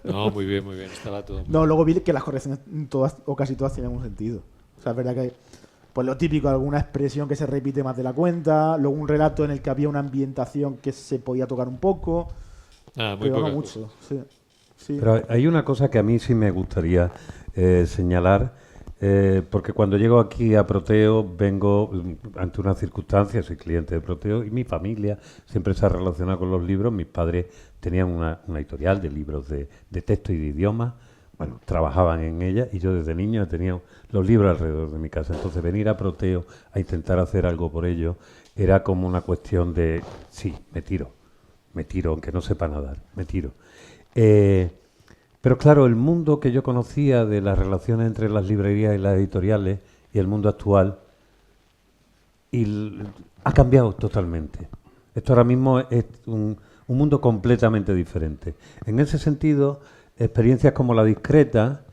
No, muy bien, estaba todo. No, luego vi que las correcciones todas o casi todas tienen un sentido. O sea, es verdad que hay, pues lo típico, alguna expresión que se repite más de la cuenta, luego un relato en el que había una ambientación que se podía tocar un poco. Muy poco. Mucho, sí. Pero hay una cosa que a mí sí me gustaría señalar, porque cuando llego aquí a Proteo vengo ante una circunstancia, soy cliente de Proteo y mi familia siempre se ha relacionado con los libros. Mis padres tenían una editorial de libros de texto y de idioma, bueno, trabajaban en ella, y yo desde niño tenía los libros alrededor de mi casa. Entonces venir a Proteo a intentar hacer algo por ello era como una cuestión de, sí, me tiro, aunque no sepa nadar, me tiro. Pero claro, el mundo que yo conocía de las relaciones entre las librerías y las editoriales y el mundo actual ha cambiado totalmente. Esto ahora mismo es un mundo completamente diferente. En ese sentido, experiencias como La Discreta,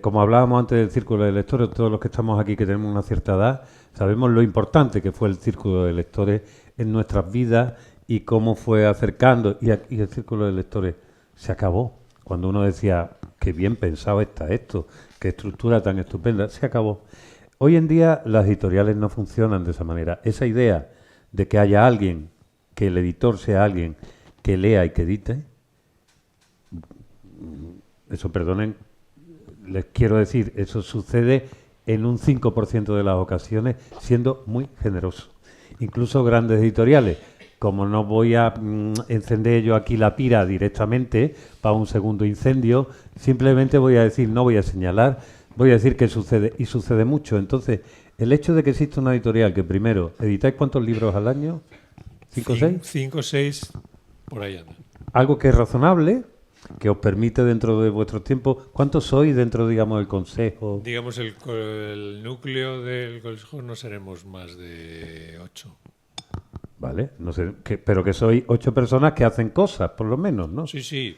como hablábamos antes del Círculo de Lectores, todos los que estamos aquí que tenemos una cierta edad, sabemos lo importante que fue el Círculo de Lectores en nuestras vidas y cómo fue acercando, y el Círculo de Lectores se acabó. Cuando uno decía, qué bien pensado está esto, qué estructura tan estupenda, se acabó. Hoy en día las editoriales no funcionan de esa manera. Esa idea de que haya alguien, que el editor sea alguien que lea y que edite, eso, perdonen, les quiero decir, eso sucede en un 5% de las ocasiones, siendo muy generoso. Incluso grandes editoriales como no voy a encender yo aquí la pira directamente para un segundo incendio, simplemente voy a decir, no voy a señalar, voy a decir que sucede, y sucede mucho. Entonces, el hecho de que exista una editorial que primero, ¿editáis cuántos libros al año? ¿5 o 6? 5 o 6, por ahí anda. Algo que es razonable, que os permite dentro de vuestros tiempos. ¿Cuántos sois dentro, digamos, del consejo? Digamos, el núcleo del consejo no seremos más de 8. Vale, no sé, pero que sois 8 personas que hacen cosas, por lo menos, ¿no? Sí, sí,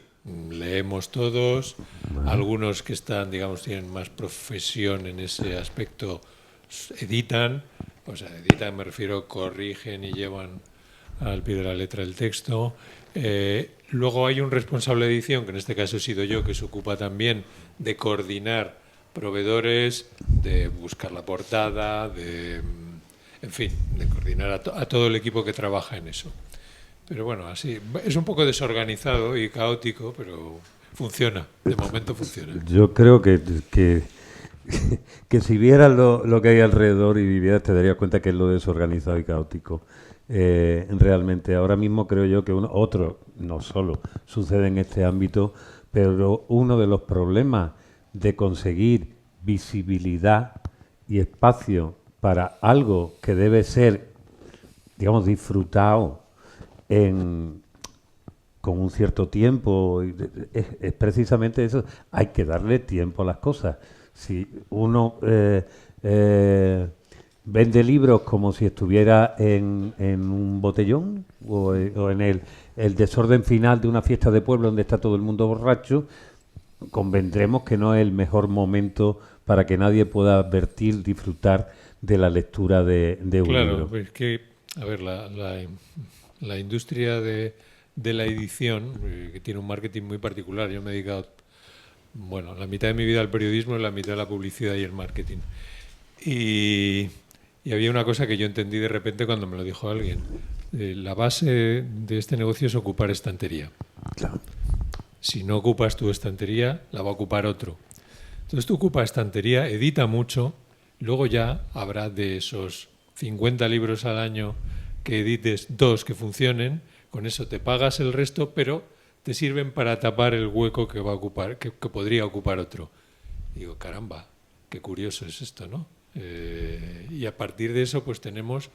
leemos todos. Algunos que están, digamos, tienen más profesión en ese aspecto, editan. O sea, editan, me refiero, corrigen y llevan al pie de la letra el texto. Luego hay un responsable de edición, que en este caso he sido yo, que se ocupa también de coordinar proveedores, de buscar la portada, en fin, de coordinar a todo el equipo que trabaja en eso. Pero bueno, así es un poco desorganizado y caótico, pero funciona, de momento funciona. Yo creo que si vieras lo que hay alrededor y vivieras, te darías cuenta que es lo desorganizado y caótico. Realmente, ahora mismo creo yo que otro, no solo sucede en este ámbito, pero uno de los problemas de conseguir visibilidad y espacio para algo que debe ser, digamos, disfrutado con un cierto tiempo, es precisamente eso. Hay que darle tiempo a las cosas. Si uno vende libros como si estuviera en un botellón o en el desorden final de una fiesta de pueblo donde está todo el mundo borracho, convendremos que no es el mejor momento para que nadie pueda advertir, disfrutar de la lectura de un libro. Claro, pues que, a ver, la industria de la edición, que tiene un marketing muy particular. Yo me he dedicado, bueno, la mitad de mi vida al periodismo y la mitad a la publicidad y el marketing. Y había una cosa que yo entendí de repente cuando me lo dijo alguien. La base de este negocio es ocupar estantería. Claro. Si no ocupas tu estantería, la va a ocupar otro. Entonces tú ocupas estantería, edita mucho, luego ya habrá de esos 50 libros al año que edites 2 que funcionen, con eso te pagas el resto, pero te sirven para tapar el hueco que va a ocupar, que podría ocupar otro. Y digo, caramba, qué curioso es esto, ¿no? Y a partir de eso, pues tenemos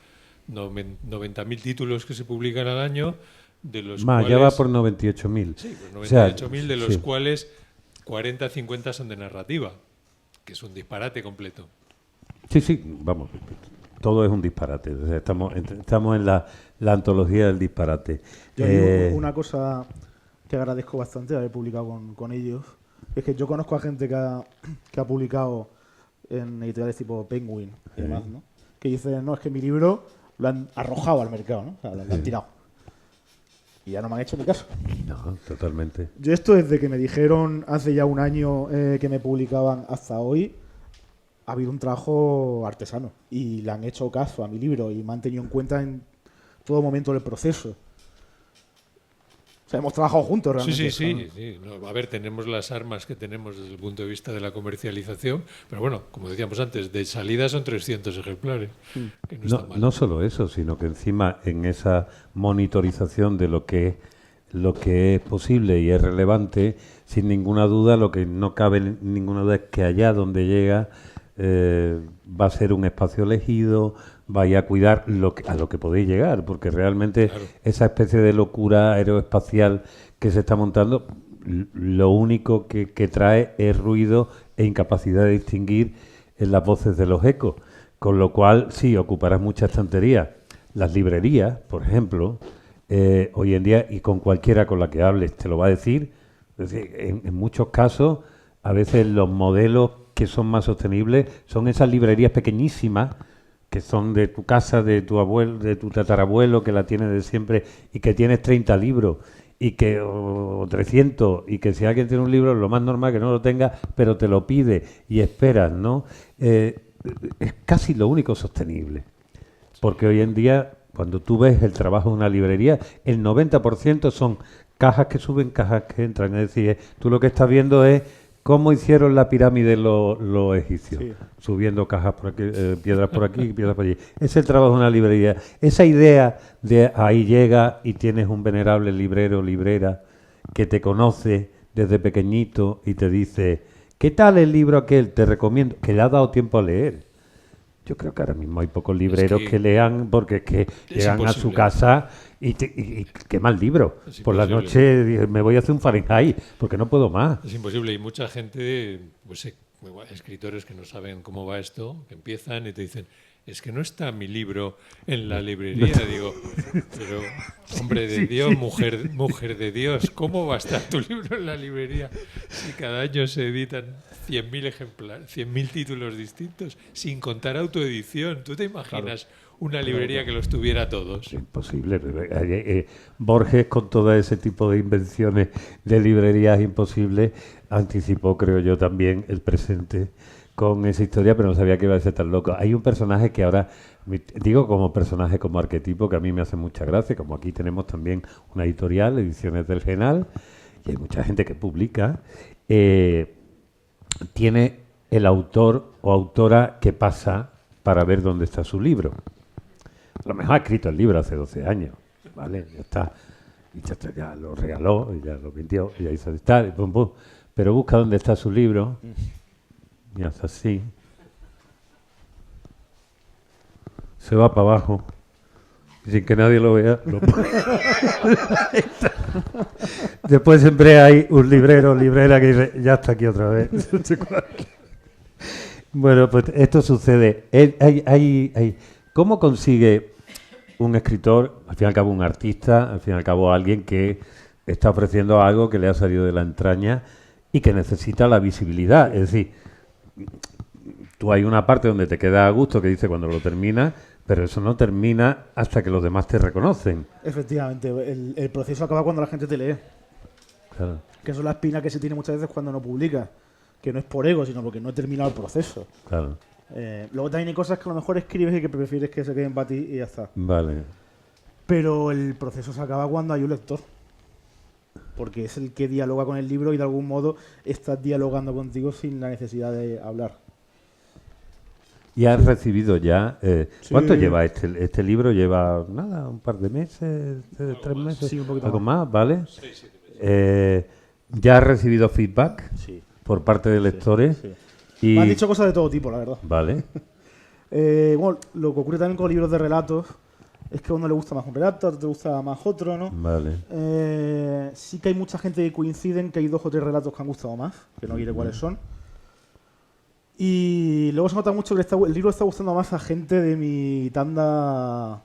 90.000 títulos que se publican al año, de los cuales... ya va por 98.000. Sí, pues 98.000, de los cuales 40, 50 son de narrativa, que es un disparate completo. Sí, vamos, todo es un disparate. O sea, estamos en la antología del disparate. Yo digo una cosa que agradezco bastante de haber publicado con ellos, es que yo conozco a gente que ha publicado en editoriales tipo Penguin y demás, ¿no? Que dicen, no, es que mi libro lo han arrojado al mercado, ¿no? O sea, lo han tirado. Y ya no me han hecho ni caso. No, totalmente. Yo esto desde que me dijeron hace ya un año que me publicaban hasta hoy, ha habido un trabajo artesano. Y le han hecho caso a mi libro y me han tenido en cuenta en todo momento del proceso. O sea, hemos trabajado juntos realmente. Sí. No, a ver, tenemos las armas que tenemos desde el punto de vista de la comercialización, pero bueno, como decíamos antes, de salida son 300 ejemplares. Que no está mal. No solo eso, sino que encima en esa monitorización de lo que es posible y es relevante, sin ninguna duda, lo que no cabe ninguna duda es que allá donde llega va a ser un espacio elegido, vaya a cuidar a lo que podéis llegar, porque realmente claro, esa especie de locura aeroespacial que se está montando, lo único que trae es ruido e incapacidad de distinguir en las voces de los ecos, con lo cual sí, ocuparás mucha estantería. Las librerías, por ejemplo, hoy en día, y con cualquiera con la que hables te lo va a decir, es decir, en muchos casos, a veces los modelos que son más sostenibles son esas librerías pequeñísimas que son de tu casa, de tu abuelo, de tu tatarabuelo, que la tienes de siempre y que tienes 30 libros y que o 300 y que si alguien tiene un libro lo más normal que no lo tenga, pero te lo pide y esperas, ¿no? Es casi lo único sostenible. Porque hoy en día, cuando tú ves el trabajo de una librería, el 90% son cajas que suben, cajas que entran. Es decir, tú lo que estás viendo es cómo hicieron la pirámide los egipcios, Sí. subiendo cajas por aquí, piedras por aquí, piedras por allí. Ese es el trabajo de una librería. Esa idea de ahí llega y tienes un venerable librero, librera, que te conoce desde pequeñito y te dice, ¿qué tal el libro aquel? Te recomiendo, que le ha dado tiempo a leer. Yo creo que ahora mismo hay pocos libreros que lean porque es que llegan a su casa y queman el libro. Es Por la imposible. noche me voy a hacer un Fahrenheit porque no puedo más. Es imposible. Y mucha gente, pues escritores que no saben cómo va esto, que empiezan y te dicen, es que no está mi libro en la librería. Digo, pero hombre de Dios, mujer de Dios, ¿cómo va a estar tu libro en la librería si cada año se editan 100.000 ejemplares, 100.000 títulos distintos, sin contar autoedición? ¿Tú te imaginas una librería que los tuviera todos? Es imposible. Borges, con todo ese tipo de invenciones de librerías imposibles, anticipó, creo yo, también el presente con esa historia, pero no sabía que iba a ser tan loco. Hay un personaje que ahora, digo como personaje, como arquetipo, que a mí me hace mucha gracia, como aquí tenemos también una editorial, Ediciones del Genal, y hay mucha gente que publica, tiene el autor o autora que pasa para ver dónde está su libro. A lo mejor ha escrito el libro hace 12 años, ¿vale? Ya está. Y ya lo regaló, y ya lo vendió, y ahí está, y pum, pum. Pero busca dónde está su libro, y hace así. Se va para abajo, y sin que nadie lo vea, lo pone. Después siempre hay un librero o librera que dice, ya está aquí otra vez. Bueno, pues esto sucede. ¿Cómo consigue un escritor, al fin y al cabo un artista, al fin y al cabo alguien que está ofreciendo algo que le ha salido de la entraña y que necesita la visibilidad? Es decir, tú hay una parte donde te queda a gusto que dice cuando lo terminas, pero eso no termina hasta que los demás te reconocen. Efectivamente, el proceso acaba cuando la gente te lee. Claro. Que eso es la espina que se tiene muchas veces cuando no publicas. Que no es por ego, sino porque no he terminado el proceso. Claro. Luego también hay cosas que a lo mejor escribes y que prefieres que se queden para ti y ya está. Vale. Pero el proceso se acaba cuando hay un lector. Porque es el que dialoga con el libro y de algún modo estás dialogando contigo sin la necesidad de hablar. ¿Y has recibido ya? Sí. ¿Cuánto lleva este libro? ¿Lleva nada? ¿Un par de meses? ¿3 meses? Sí, un poquito ¿Algo más. más? ¿Vale? 6, 7 meses. ¿Ya has recibido feedback Sí. por parte de lectores? Sí. Y, Me han dicho cosas de todo tipo, la verdad. Vale. Bueno, lo que ocurre también con los libros de relatos es que a uno le gusta más un relato, a otro te gusta más otro, ¿no? Vale. Sí que hay mucha gente que coincide en que hay 2 o 3 relatos que han gustado más, que no diré cuáles son. Y luego se nota mucho que el libro está gustando más a gente de mi tanda,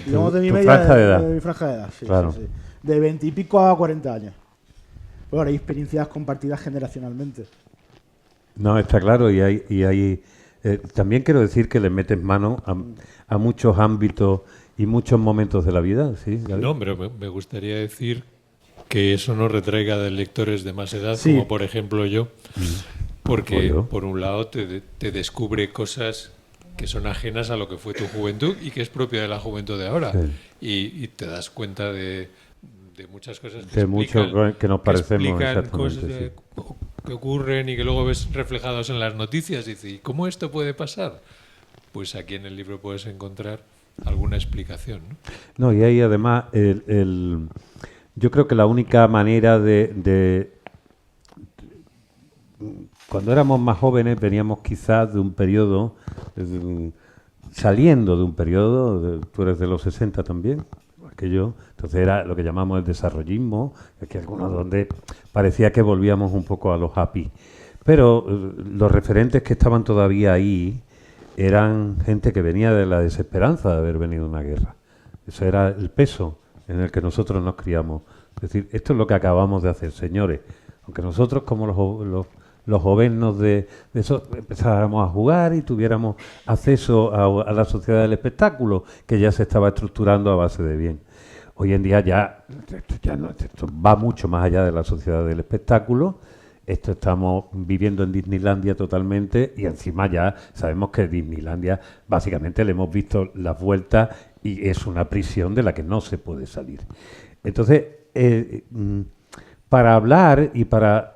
digamos, de mi tu media, franja de edad. de mi franja de edad, sí, Claro. sí, sí. De 20 y pico a 40 años. Bueno, hay experiencias compartidas generacionalmente. No, está claro. Y hay también quiero decir que le metes mano a muchos ámbitos y muchos momentos de la vida. ¿Sí, David? No, pero me gustaría decir que eso no retraiga de lectores de más edad, Sí. como por ejemplo yo, porque Oye. por un lado te descubre cosas que son ajenas a lo que fue tu juventud y que es propia de la juventud de ahora. Sí. Y te das cuenta de muchas cosas De mucho que nos parecemos, explican exactamente, cosas sí. que ocurren y que luego ves reflejados en las noticias y dices, ¿y cómo esto puede pasar? Pues aquí en el libro puedes encontrar alguna explicación, ¿no? No, y ahí además yo creo que la única manera de cuando éramos más jóvenes veníamos quizás de un periodo, saliendo de un periodo, tú eres de los 60 también, igual que yo, entonces era lo que llamamos el desarrollismo, que algunos donde parecía que volvíamos un poco a los happy. Pero los referentes que estaban todavía ahí eran gente que venía de la desesperanza de haber venido una guerra. Eso era el peso en el que nosotros nos criamos. Es decir, esto es lo que acabamos de hacer, señores. Aunque nosotros, como los jóvenes de eso, empezáramos a jugar y tuviéramos acceso a la sociedad del espectáculo, que ya se estaba estructurando a base de bien. Hoy en día esto va mucho más allá de la sociedad del espectáculo. Esto estamos viviendo en Disneylandia totalmente y encima ya sabemos que Disneylandia básicamente le hemos visto las vueltas y es una prisión de la que no se puede salir. Entonces, para hablar y para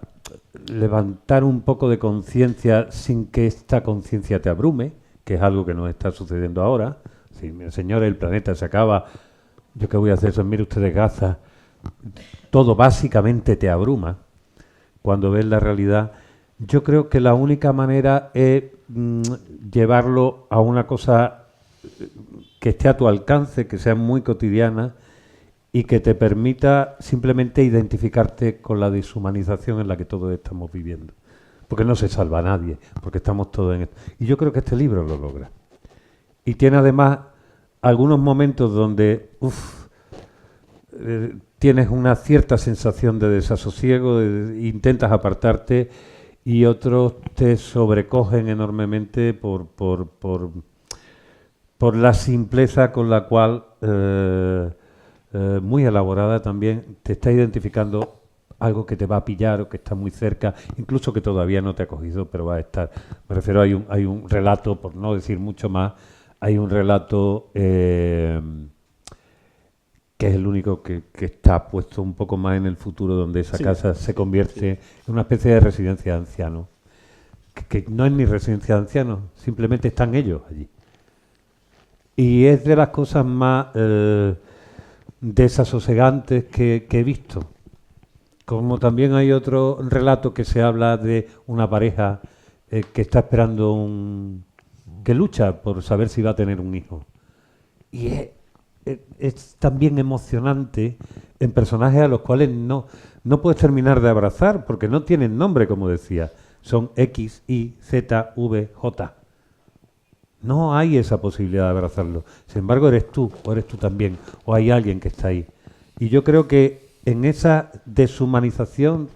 levantar un poco de conciencia sin que esta conciencia te abrume, que es algo que nos está sucediendo ahora. Si, señores, el planeta se acaba, ¿yo qué voy a hacer? Eso, mire ustedes Gaza, todo básicamente te abruma cuando ves la realidad. Yo creo que la única manera es llevarlo a una cosa que esté a tu alcance, que sea muy cotidiana y que te permita simplemente identificarte con la deshumanización en la que todos estamos viviendo. Porque no se salva a nadie, porque estamos todos en esto. Y yo creo que este libro lo logra. Y tiene además algunos momentos donde tienes una cierta sensación de desasosiego, intentas apartarte, y otros te sobrecogen enormemente por la simpleza con la cual, muy elaborada también, te está identificando algo que te va a pillar o que está muy cerca, incluso que todavía no te ha cogido, pero va a estar. Me refiero, hay un relato, por no decir mucho más, hay un relato que es el único que está puesto un poco más en el futuro, donde esa casa se convierte en una especie de residencia de ancianos, que no es ni residencia de ancianos, simplemente están ellos allí. Y es de las cosas más desasosegantes que he visto. Como también hay otro relato que se habla de una pareja que está esperando que lucha por saber si va a tener un hijo. Y es también emocionante en personajes a los cuales no puedes terminar de abrazar, porque no tienen nombre, como decía. Son X, Y, Z, V, J. No hay esa posibilidad de abrazarlo. Sin embargo, eres tú, o eres tú también, o hay alguien que está ahí. Y yo creo que en esa deshumanización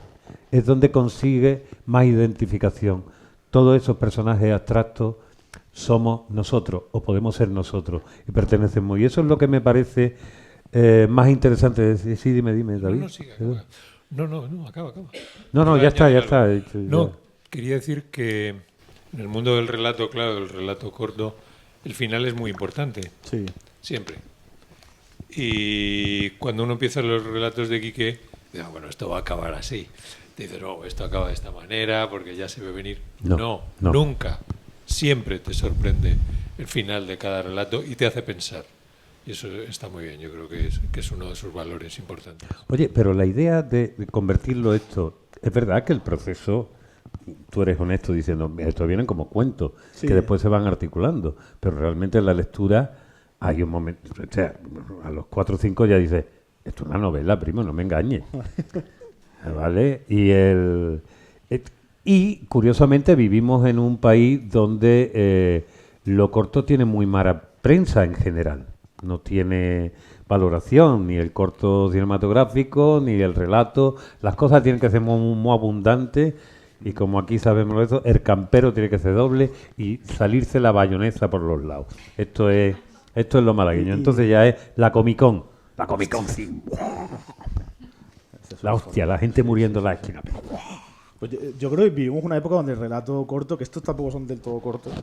es donde consigue más identificación. Todos esos personajes abstractos somos nosotros, o podemos ser nosotros, y pertenecemos. Y eso es lo que me parece más interesante. Sí, dime, David. No, sigue, acaba. No, acaba. No, ya está. No, quería decir que en el mundo del relato, claro, del relato corto, el final es muy importante. Sí. Siempre. Y cuando uno empieza los relatos de Quique, dice, bueno, esto va a acabar así. Dice, no, esto acaba de esta manera porque ya se ve venir. No, nunca. Siempre te sorprende el final de cada relato y te hace pensar. Y eso está muy bien, yo creo que es uno de sus valores importantes. Oye, pero la idea de convertirlo esto, es verdad que el proceso, tú eres honesto diciendo, esto vienen como cuentos, que después se van articulando, pero realmente en la lectura hay un momento, o sea, a los 4 o 5 ya dices, esto es una novela, primo, no me engañes. ¿Vale? Y curiosamente vivimos en un país donde lo corto tiene muy mala prensa en general. No tiene valoración, ni el corto cinematográfico, ni el relato. Las cosas tienen que ser muy abundantes. Y como aquí sabemos eso, el campero tiene que ser doble y salirse la bayonesa por los lados. Esto es lo malagueño. Entonces ya es la Comic-Con. La Comic-Con, sí. La hostia, la gente muriendo en la esquina. Pues yo creo que vivimos una época donde el relato corto, que estos tampoco son del todo cortos,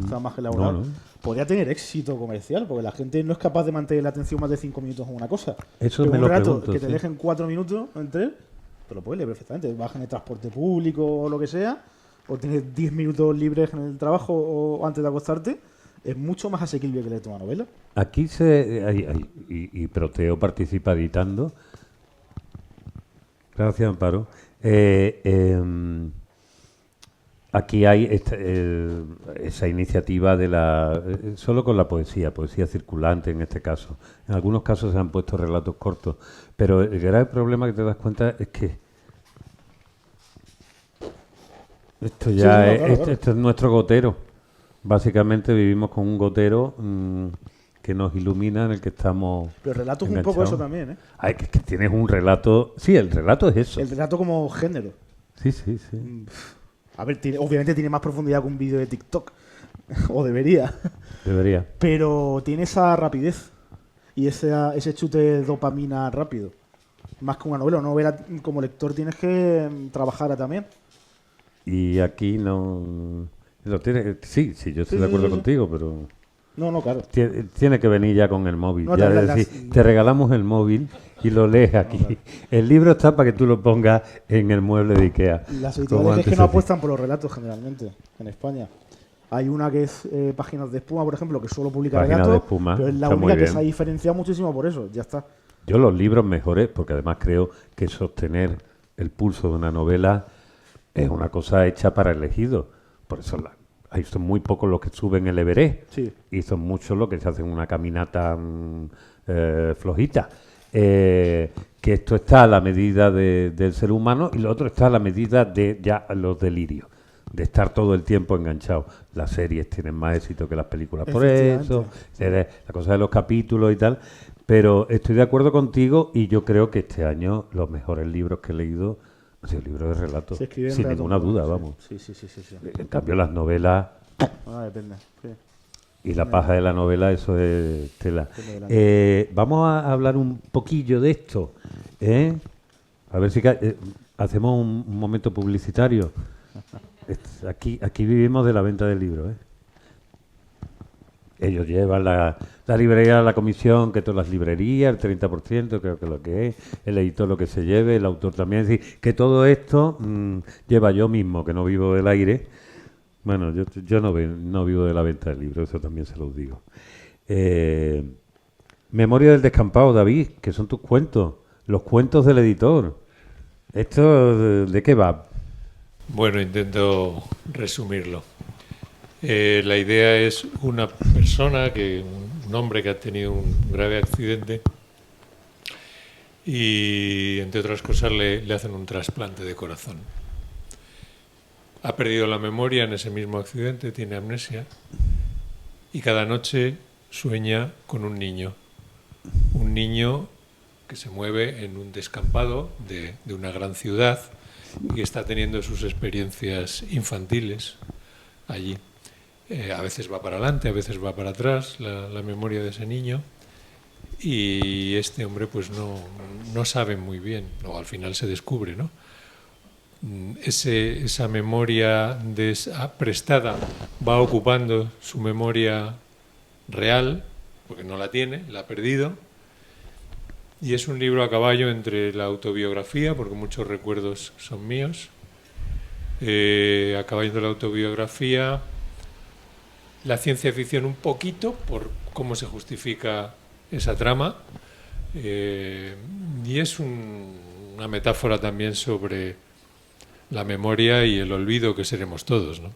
están más elaborados, podría tener éxito comercial, porque la gente no es capaz de mantener la atención más de 5 minutos en una cosa. Eso pero me un lo relato pregunto, que te dejen 4 minutos en 3, te lo puedes leer perfectamente. Vas en el transporte público o lo que sea, o tienes 10 minutos libres en el trabajo o antes de acostarte, es mucho más asequible que leer una novela. Aquí y Proteo participa editando. Gracias, Amparo. Aquí hay esa iniciativa de solo con la poesía circulante en este caso. En algunos casos se han puesto relatos cortos, pero el grave problema que te das cuenta es que esto ya esto es nuestro gotero. Básicamente vivimos con un gotero que nos ilumina, en el que estamos. Pero el relato es enganchados. un poco eso también, ¿eh? Ay, que tienes un relato. Sí, el relato es eso. El relato como género. Sí. A ver, obviamente tiene más profundidad que un vídeo de TikTok. O debería. Pero tiene esa rapidez. Y ese chute de dopamina rápido. Más que una novela. Una novela, como lector, tienes que trabajar también. Y aquí no. Sí, yo estoy de acuerdo contigo, pero. No, claro. Tiene que venir ya con el móvil. No, ya te- es las- decir, te regalamos el móvil y lo lees aquí. No, claro. El libro está para que tú lo pongas en el mueble de Ikea. Las como editoriales es antes que no se hacía. apuestan por los relatos generalmente en España. Hay una que es Páginas de Espuma, por ejemplo, que solo publica Páginas relatos, de Espuma, pero es la está muy única que bien. se ha diferenciado muchísimo por eso. Ya está. Yo los libros mejores, porque además creo que sostener el pulso de una novela es una cosa hecha para elegido. Por eso hay son muy pocos los que suben el Everest Sí. y son muchos los que se hacen una caminata flojita. Que esto está a la medida del ser humano y lo otro está a la medida de ya los delirios, de estar todo el tiempo enganchado. Las series tienen más éxito que las películas por eso, la cosa de los capítulos y tal. Pero estoy de acuerdo contigo y yo creo que este año los mejores libros que he leído han sido libros de relatos, Se escribe en sin relato, ninguna ¿no? duda, Sí. vamos. Sí. En cambio las novelas Depende. Sí. y la paja de la novela, eso es tela. Depende Vamos a hablar un poquillo de esto, ¿eh? A ver si hacemos un momento publicitario. Aquí vivimos de la venta del libro, ¿eh? Ellos llevan la librería a la comisión, que todas las librerías, el 30%, creo que lo que es, el editor lo que se lleve, el autor también. Es decir, que todo esto lleva yo mismo, que no vivo del aire. Bueno, yo no vivo de la venta del libro, eso también se los digo. Memoria del descampado, David, que son tus cuentos, los cuentos del editor. ¿Esto de qué va? Bueno, intento resumirlo. La idea es una persona, un hombre que ha tenido un grave accidente y, entre otras cosas, le hacen un trasplante de corazón. Ha perdido la memoria en ese mismo accidente, tiene amnesia y cada noche sueña con un niño que se mueve en un descampado de una gran ciudad y que está teniendo sus experiencias infantiles allí. A veces va para adelante, a veces va para atrás la memoria de ese niño y este hombre pues no sabe muy bien, o al final se descubre, ¿no? Esa memoria prestada va ocupando su memoria real, porque no la tiene, la ha perdido, y es un libro a caballo entre la autobiografía, porque muchos recuerdos son míos, a caballo de la autobiografía, la ciencia ficción un poquito, por cómo se justifica esa trama, y es una metáfora también sobre la memoria y el olvido que seremos todos, ¿no?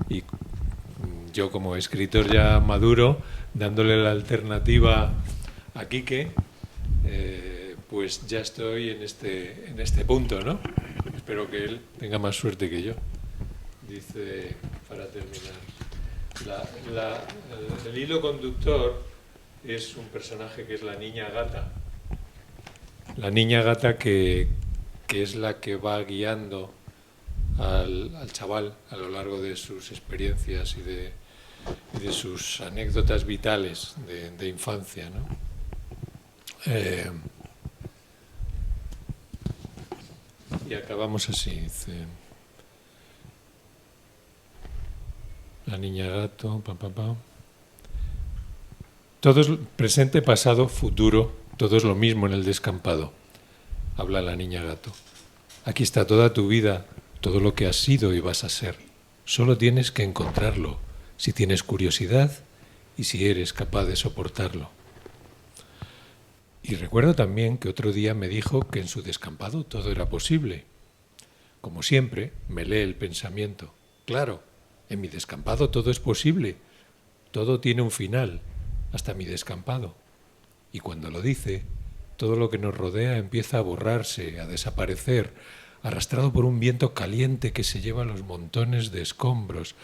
Y yo como escritor ya maduro, dándole la alternativa a Quique, pues ya estoy en este punto, ¿no? Espero que él tenga más suerte que yo. Dice, para terminar, el hilo conductor es un personaje que es la niña gata. La niña gata que es la que va guiando al chaval a lo largo de sus experiencias y de sus anécdotas vitales de infancia, ¿no? Y acabamos así, dice, la niña gato, todo es presente, pasado, futuro, todo es lo mismo en el descampado, habla la niña gato. Aquí está toda tu vida, todo lo que has sido y vas a ser. Solo tienes que encontrarlo, si tienes curiosidad y si eres capaz de soportarlo. Y recuerdo también que otro día me dijo que en su descampado todo era posible. Como siempre, me lee el pensamiento. Claro, en mi descampado todo es posible. Todo tiene un final, hasta mi descampado. Y cuando lo dice, todo lo que nos rodea empieza a borrarse, a desaparecer, arrastrado por un viento caliente que se lleva los montones de escombros,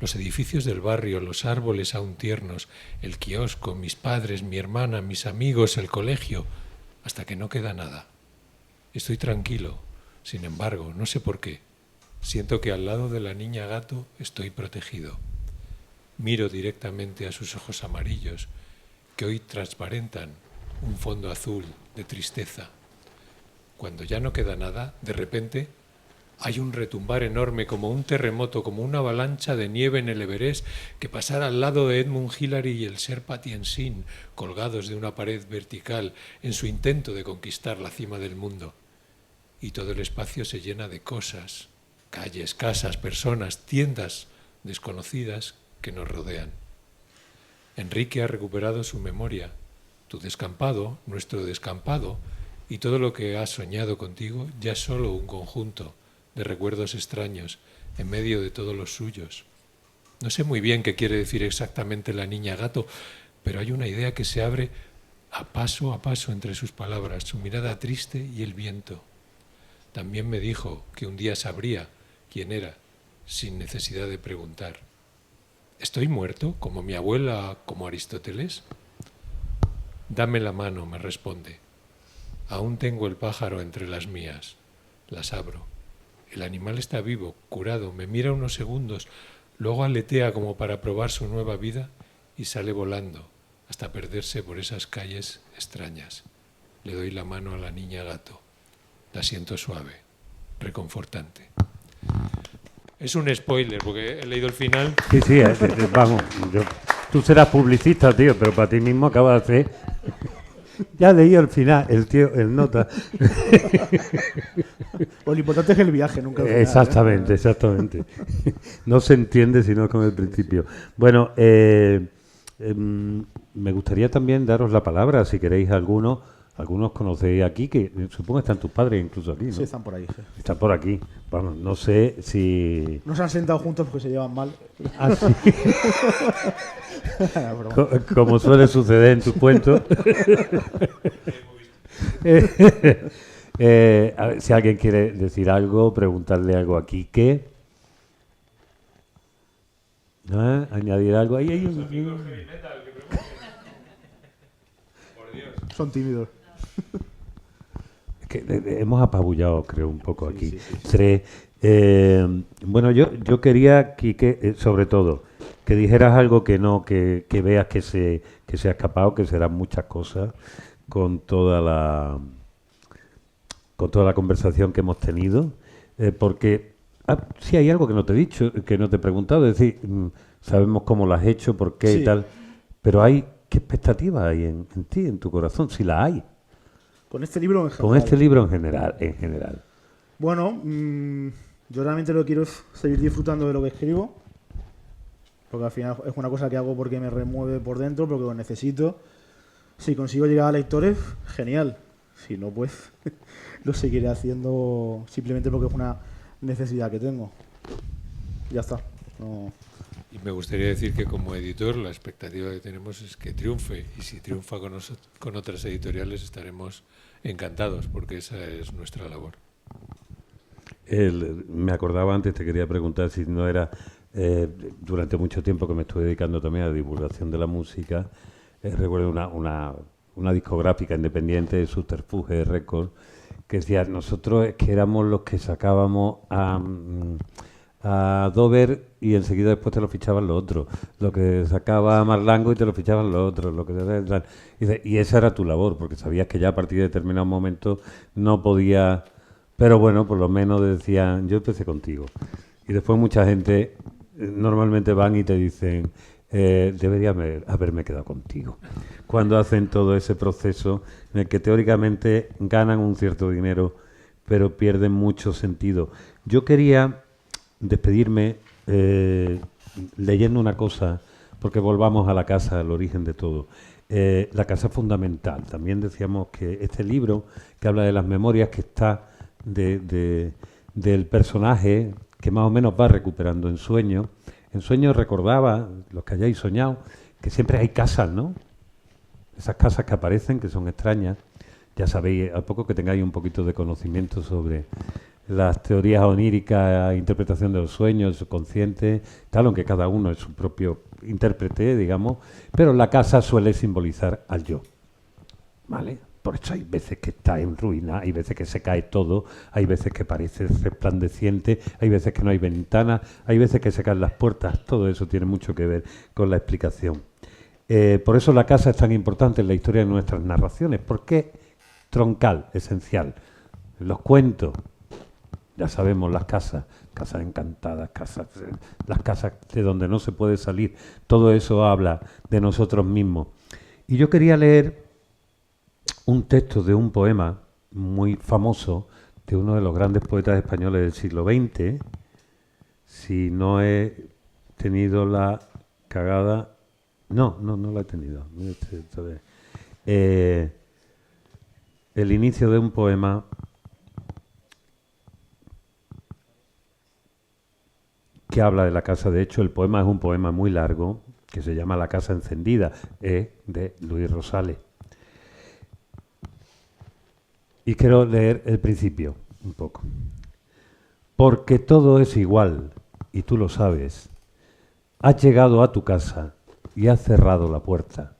los edificios del barrio, los árboles aún tiernos, el kiosco, mis padres, mi hermana, mis amigos, el colegio, hasta que no queda nada. Estoy tranquilo, sin embargo, no sé por qué. Siento que al lado de la niña gato estoy protegido. Miro directamente a sus ojos amarillos, que hoy transparentan un fondo azul de tristeza. Cuando ya no queda nada, de repente Hay un retumbar enorme, como un terremoto, como una avalancha de nieve en el Everest, que pasara al lado de Edmund Hillary y el Sherpa Tenzin, colgados de una pared vertical, en su intento de conquistar la cima del mundo. Y todo el espacio se llena de cosas, calles, casas, personas, tiendas desconocidas que nos rodean. Enrique ha recuperado su memoria. Tu descampado, nuestro descampado, y todo lo que has soñado contigo ya es solo un conjunto de recuerdos extraños en medio de todos los suyos. No sé muy bien qué quiere decir exactamente la niña gato, pero hay una idea que se abre a paso entre sus palabras, su mirada triste y el viento. También me dijo que un día sabría quién era, sin necesidad de preguntar. ¿Estoy muerto, como mi abuela, como Aristóteles? Dame la mano, me responde. Aún tengo el pájaro entre las mías. Las abro. El animal está vivo, curado, me mira unos segundos, luego aletea como para probar su nueva vida y sale volando hasta perderse por esas calles extrañas. Le doy la mano a la niña gato. La siento suave, reconfortante. Es un spoiler, porque he leído el final. Sí, vamos. Tú serás publicista, tío, pero para ti mismo acabas de hacer... Ya leí el final, el nota. Pues lo importante es el viaje, nunca el final, Exactamente. No se entiende sino con el principio. Bueno, me gustaría también daros la palabra, si queréis algunos conocéis aquí, que supongo que están tus padres incluso aquí, ¿no? Sí, están por ahí. Sí. Están por aquí. Vamos, no sé si... No se han sentado juntos porque se llevan mal. Ah, sí. Como suele suceder en tus cuentos. A ver, si alguien quiere decir algo, preguntarle algo a Quique. ¿No? Añadir algo. Son tímidos. Es que hemos apabullado, creo, un poco aquí. Sí. Bueno, yo quería, Quique, sobre todo, que dijeras algo que veas que se ha escapado, que serán muchas cosas, con toda la conversación que hemos tenido, porque sí hay algo que no te he dicho, que no te he preguntado, es decir, sabemos cómo lo has hecho, por qué Sí. y tal, pero ¿qué expectativas hay en ti, en tu corazón, si la hay? Con este libro en general. Con este libro en general. Bueno, yo realmente lo que quiero es seguir disfrutando de lo que escribo, porque al final es una cosa que hago porque me remueve por dentro, porque lo necesito. Si consigo llegar a lectores, genial. Si no, pues lo seguiré haciendo simplemente porque es una necesidad que tengo. Ya está. No. Y me gustaría decir que como editor la expectativa que tenemos es que triunfe, y si triunfa con otras editoriales estaremos encantados, porque esa es nuestra labor. Me acordaba antes, te quería preguntar si no era, durante mucho tiempo que me estuve dedicando también a la divulgación de la música, recuerdo una discográfica independiente de Subterfuge Records, que decía, nosotros es que éramos los que sacábamos a Dover y enseguida después te lo fichaban los otros, lo que sacaba a Marlango y te lo fichaban los otros, y esa era tu labor, porque sabías que ya a partir de determinado momento no podía, pero bueno, por lo menos decían, yo empecé contigo, y después mucha gente normalmente van y te dicen, debería haberme quedado contigo, cuando hacen todo ese proceso en el que teóricamente ganan un cierto dinero pero pierden mucho sentido. Yo quería despedirme leyendo una cosa, porque volvamos a la casa, al origen de todo. La casa fundamental. También decíamos que este libro, que habla de las memorias, que está del personaje, que más o menos va recuperando en sueños. En sueños recordaba, los que hayáis soñado, que siempre hay casas, ¿no? Esas casas que aparecen, que son extrañas. Ya sabéis, a poco que tengáis un poquito de conocimiento sobre las teorías oníricas, interpretación de los sueños, el subconsciente, tal, aunque cada uno es su propio intérprete, digamos, pero la casa suele simbolizar al yo, ¿vale? Por eso hay veces que está en ruina, hay veces que se cae todo, hay veces que parece resplandeciente, hay veces que no hay ventanas, hay veces que se caen las puertas, todo eso tiene mucho que ver con la explicación. Por eso la casa es tan importante en la historia de nuestras narraciones, porque es troncal, esencial. Los cuentos, Ya sabemos las casas, casas encantadas, las casas de donde no se puede salir. Todo eso habla de nosotros mismos. Y yo quería leer un texto de un poema muy famoso de uno de los grandes poetas españoles del siglo XX. Si no he tenido la cagada... No la he tenido. El inicio de un poema que habla de la casa. De hecho, el poema es un poema muy largo que se llama La casa encendida, de Luis Rosales. Y quiero leer el principio un poco. Porque todo es igual, y tú lo sabes. Has llegado a tu casa y has cerrado la puerta,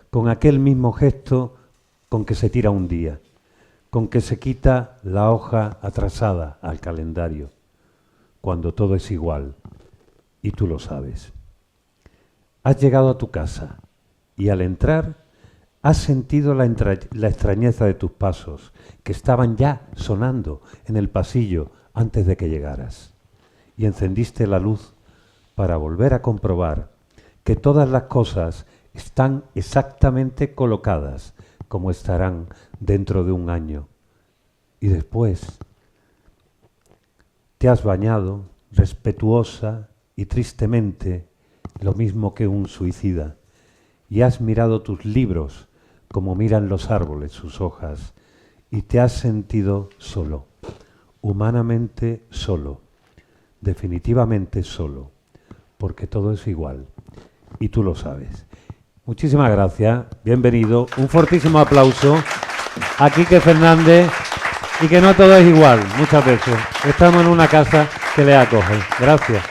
con aquel mismo gesto con que se tira un día, con que se quita la hoja atrasada al calendario, cuando todo es igual, y tú lo sabes. Has llegado a tu casa y al entrar has sentido la extrañeza de tus pasos, que estaban ya sonando en el pasillo antes de que llegaras, y encendiste la luz para volver a comprobar que todas las cosas están exactamente colocadas como estarán dentro de un año. Y después te has bañado respetuosa y tristemente, lo mismo que un suicida, y has mirado tus libros como miran los árboles sus hojas, y te has sentido solo, humanamente solo, definitivamente solo, porque todo es igual, y tú lo sabes. Muchísimas gracias, bienvenido, un fortísimo aplauso a Quique Fernández, y que no todo es igual, muchas veces. Estamos en una casa que le acoge. Gracias.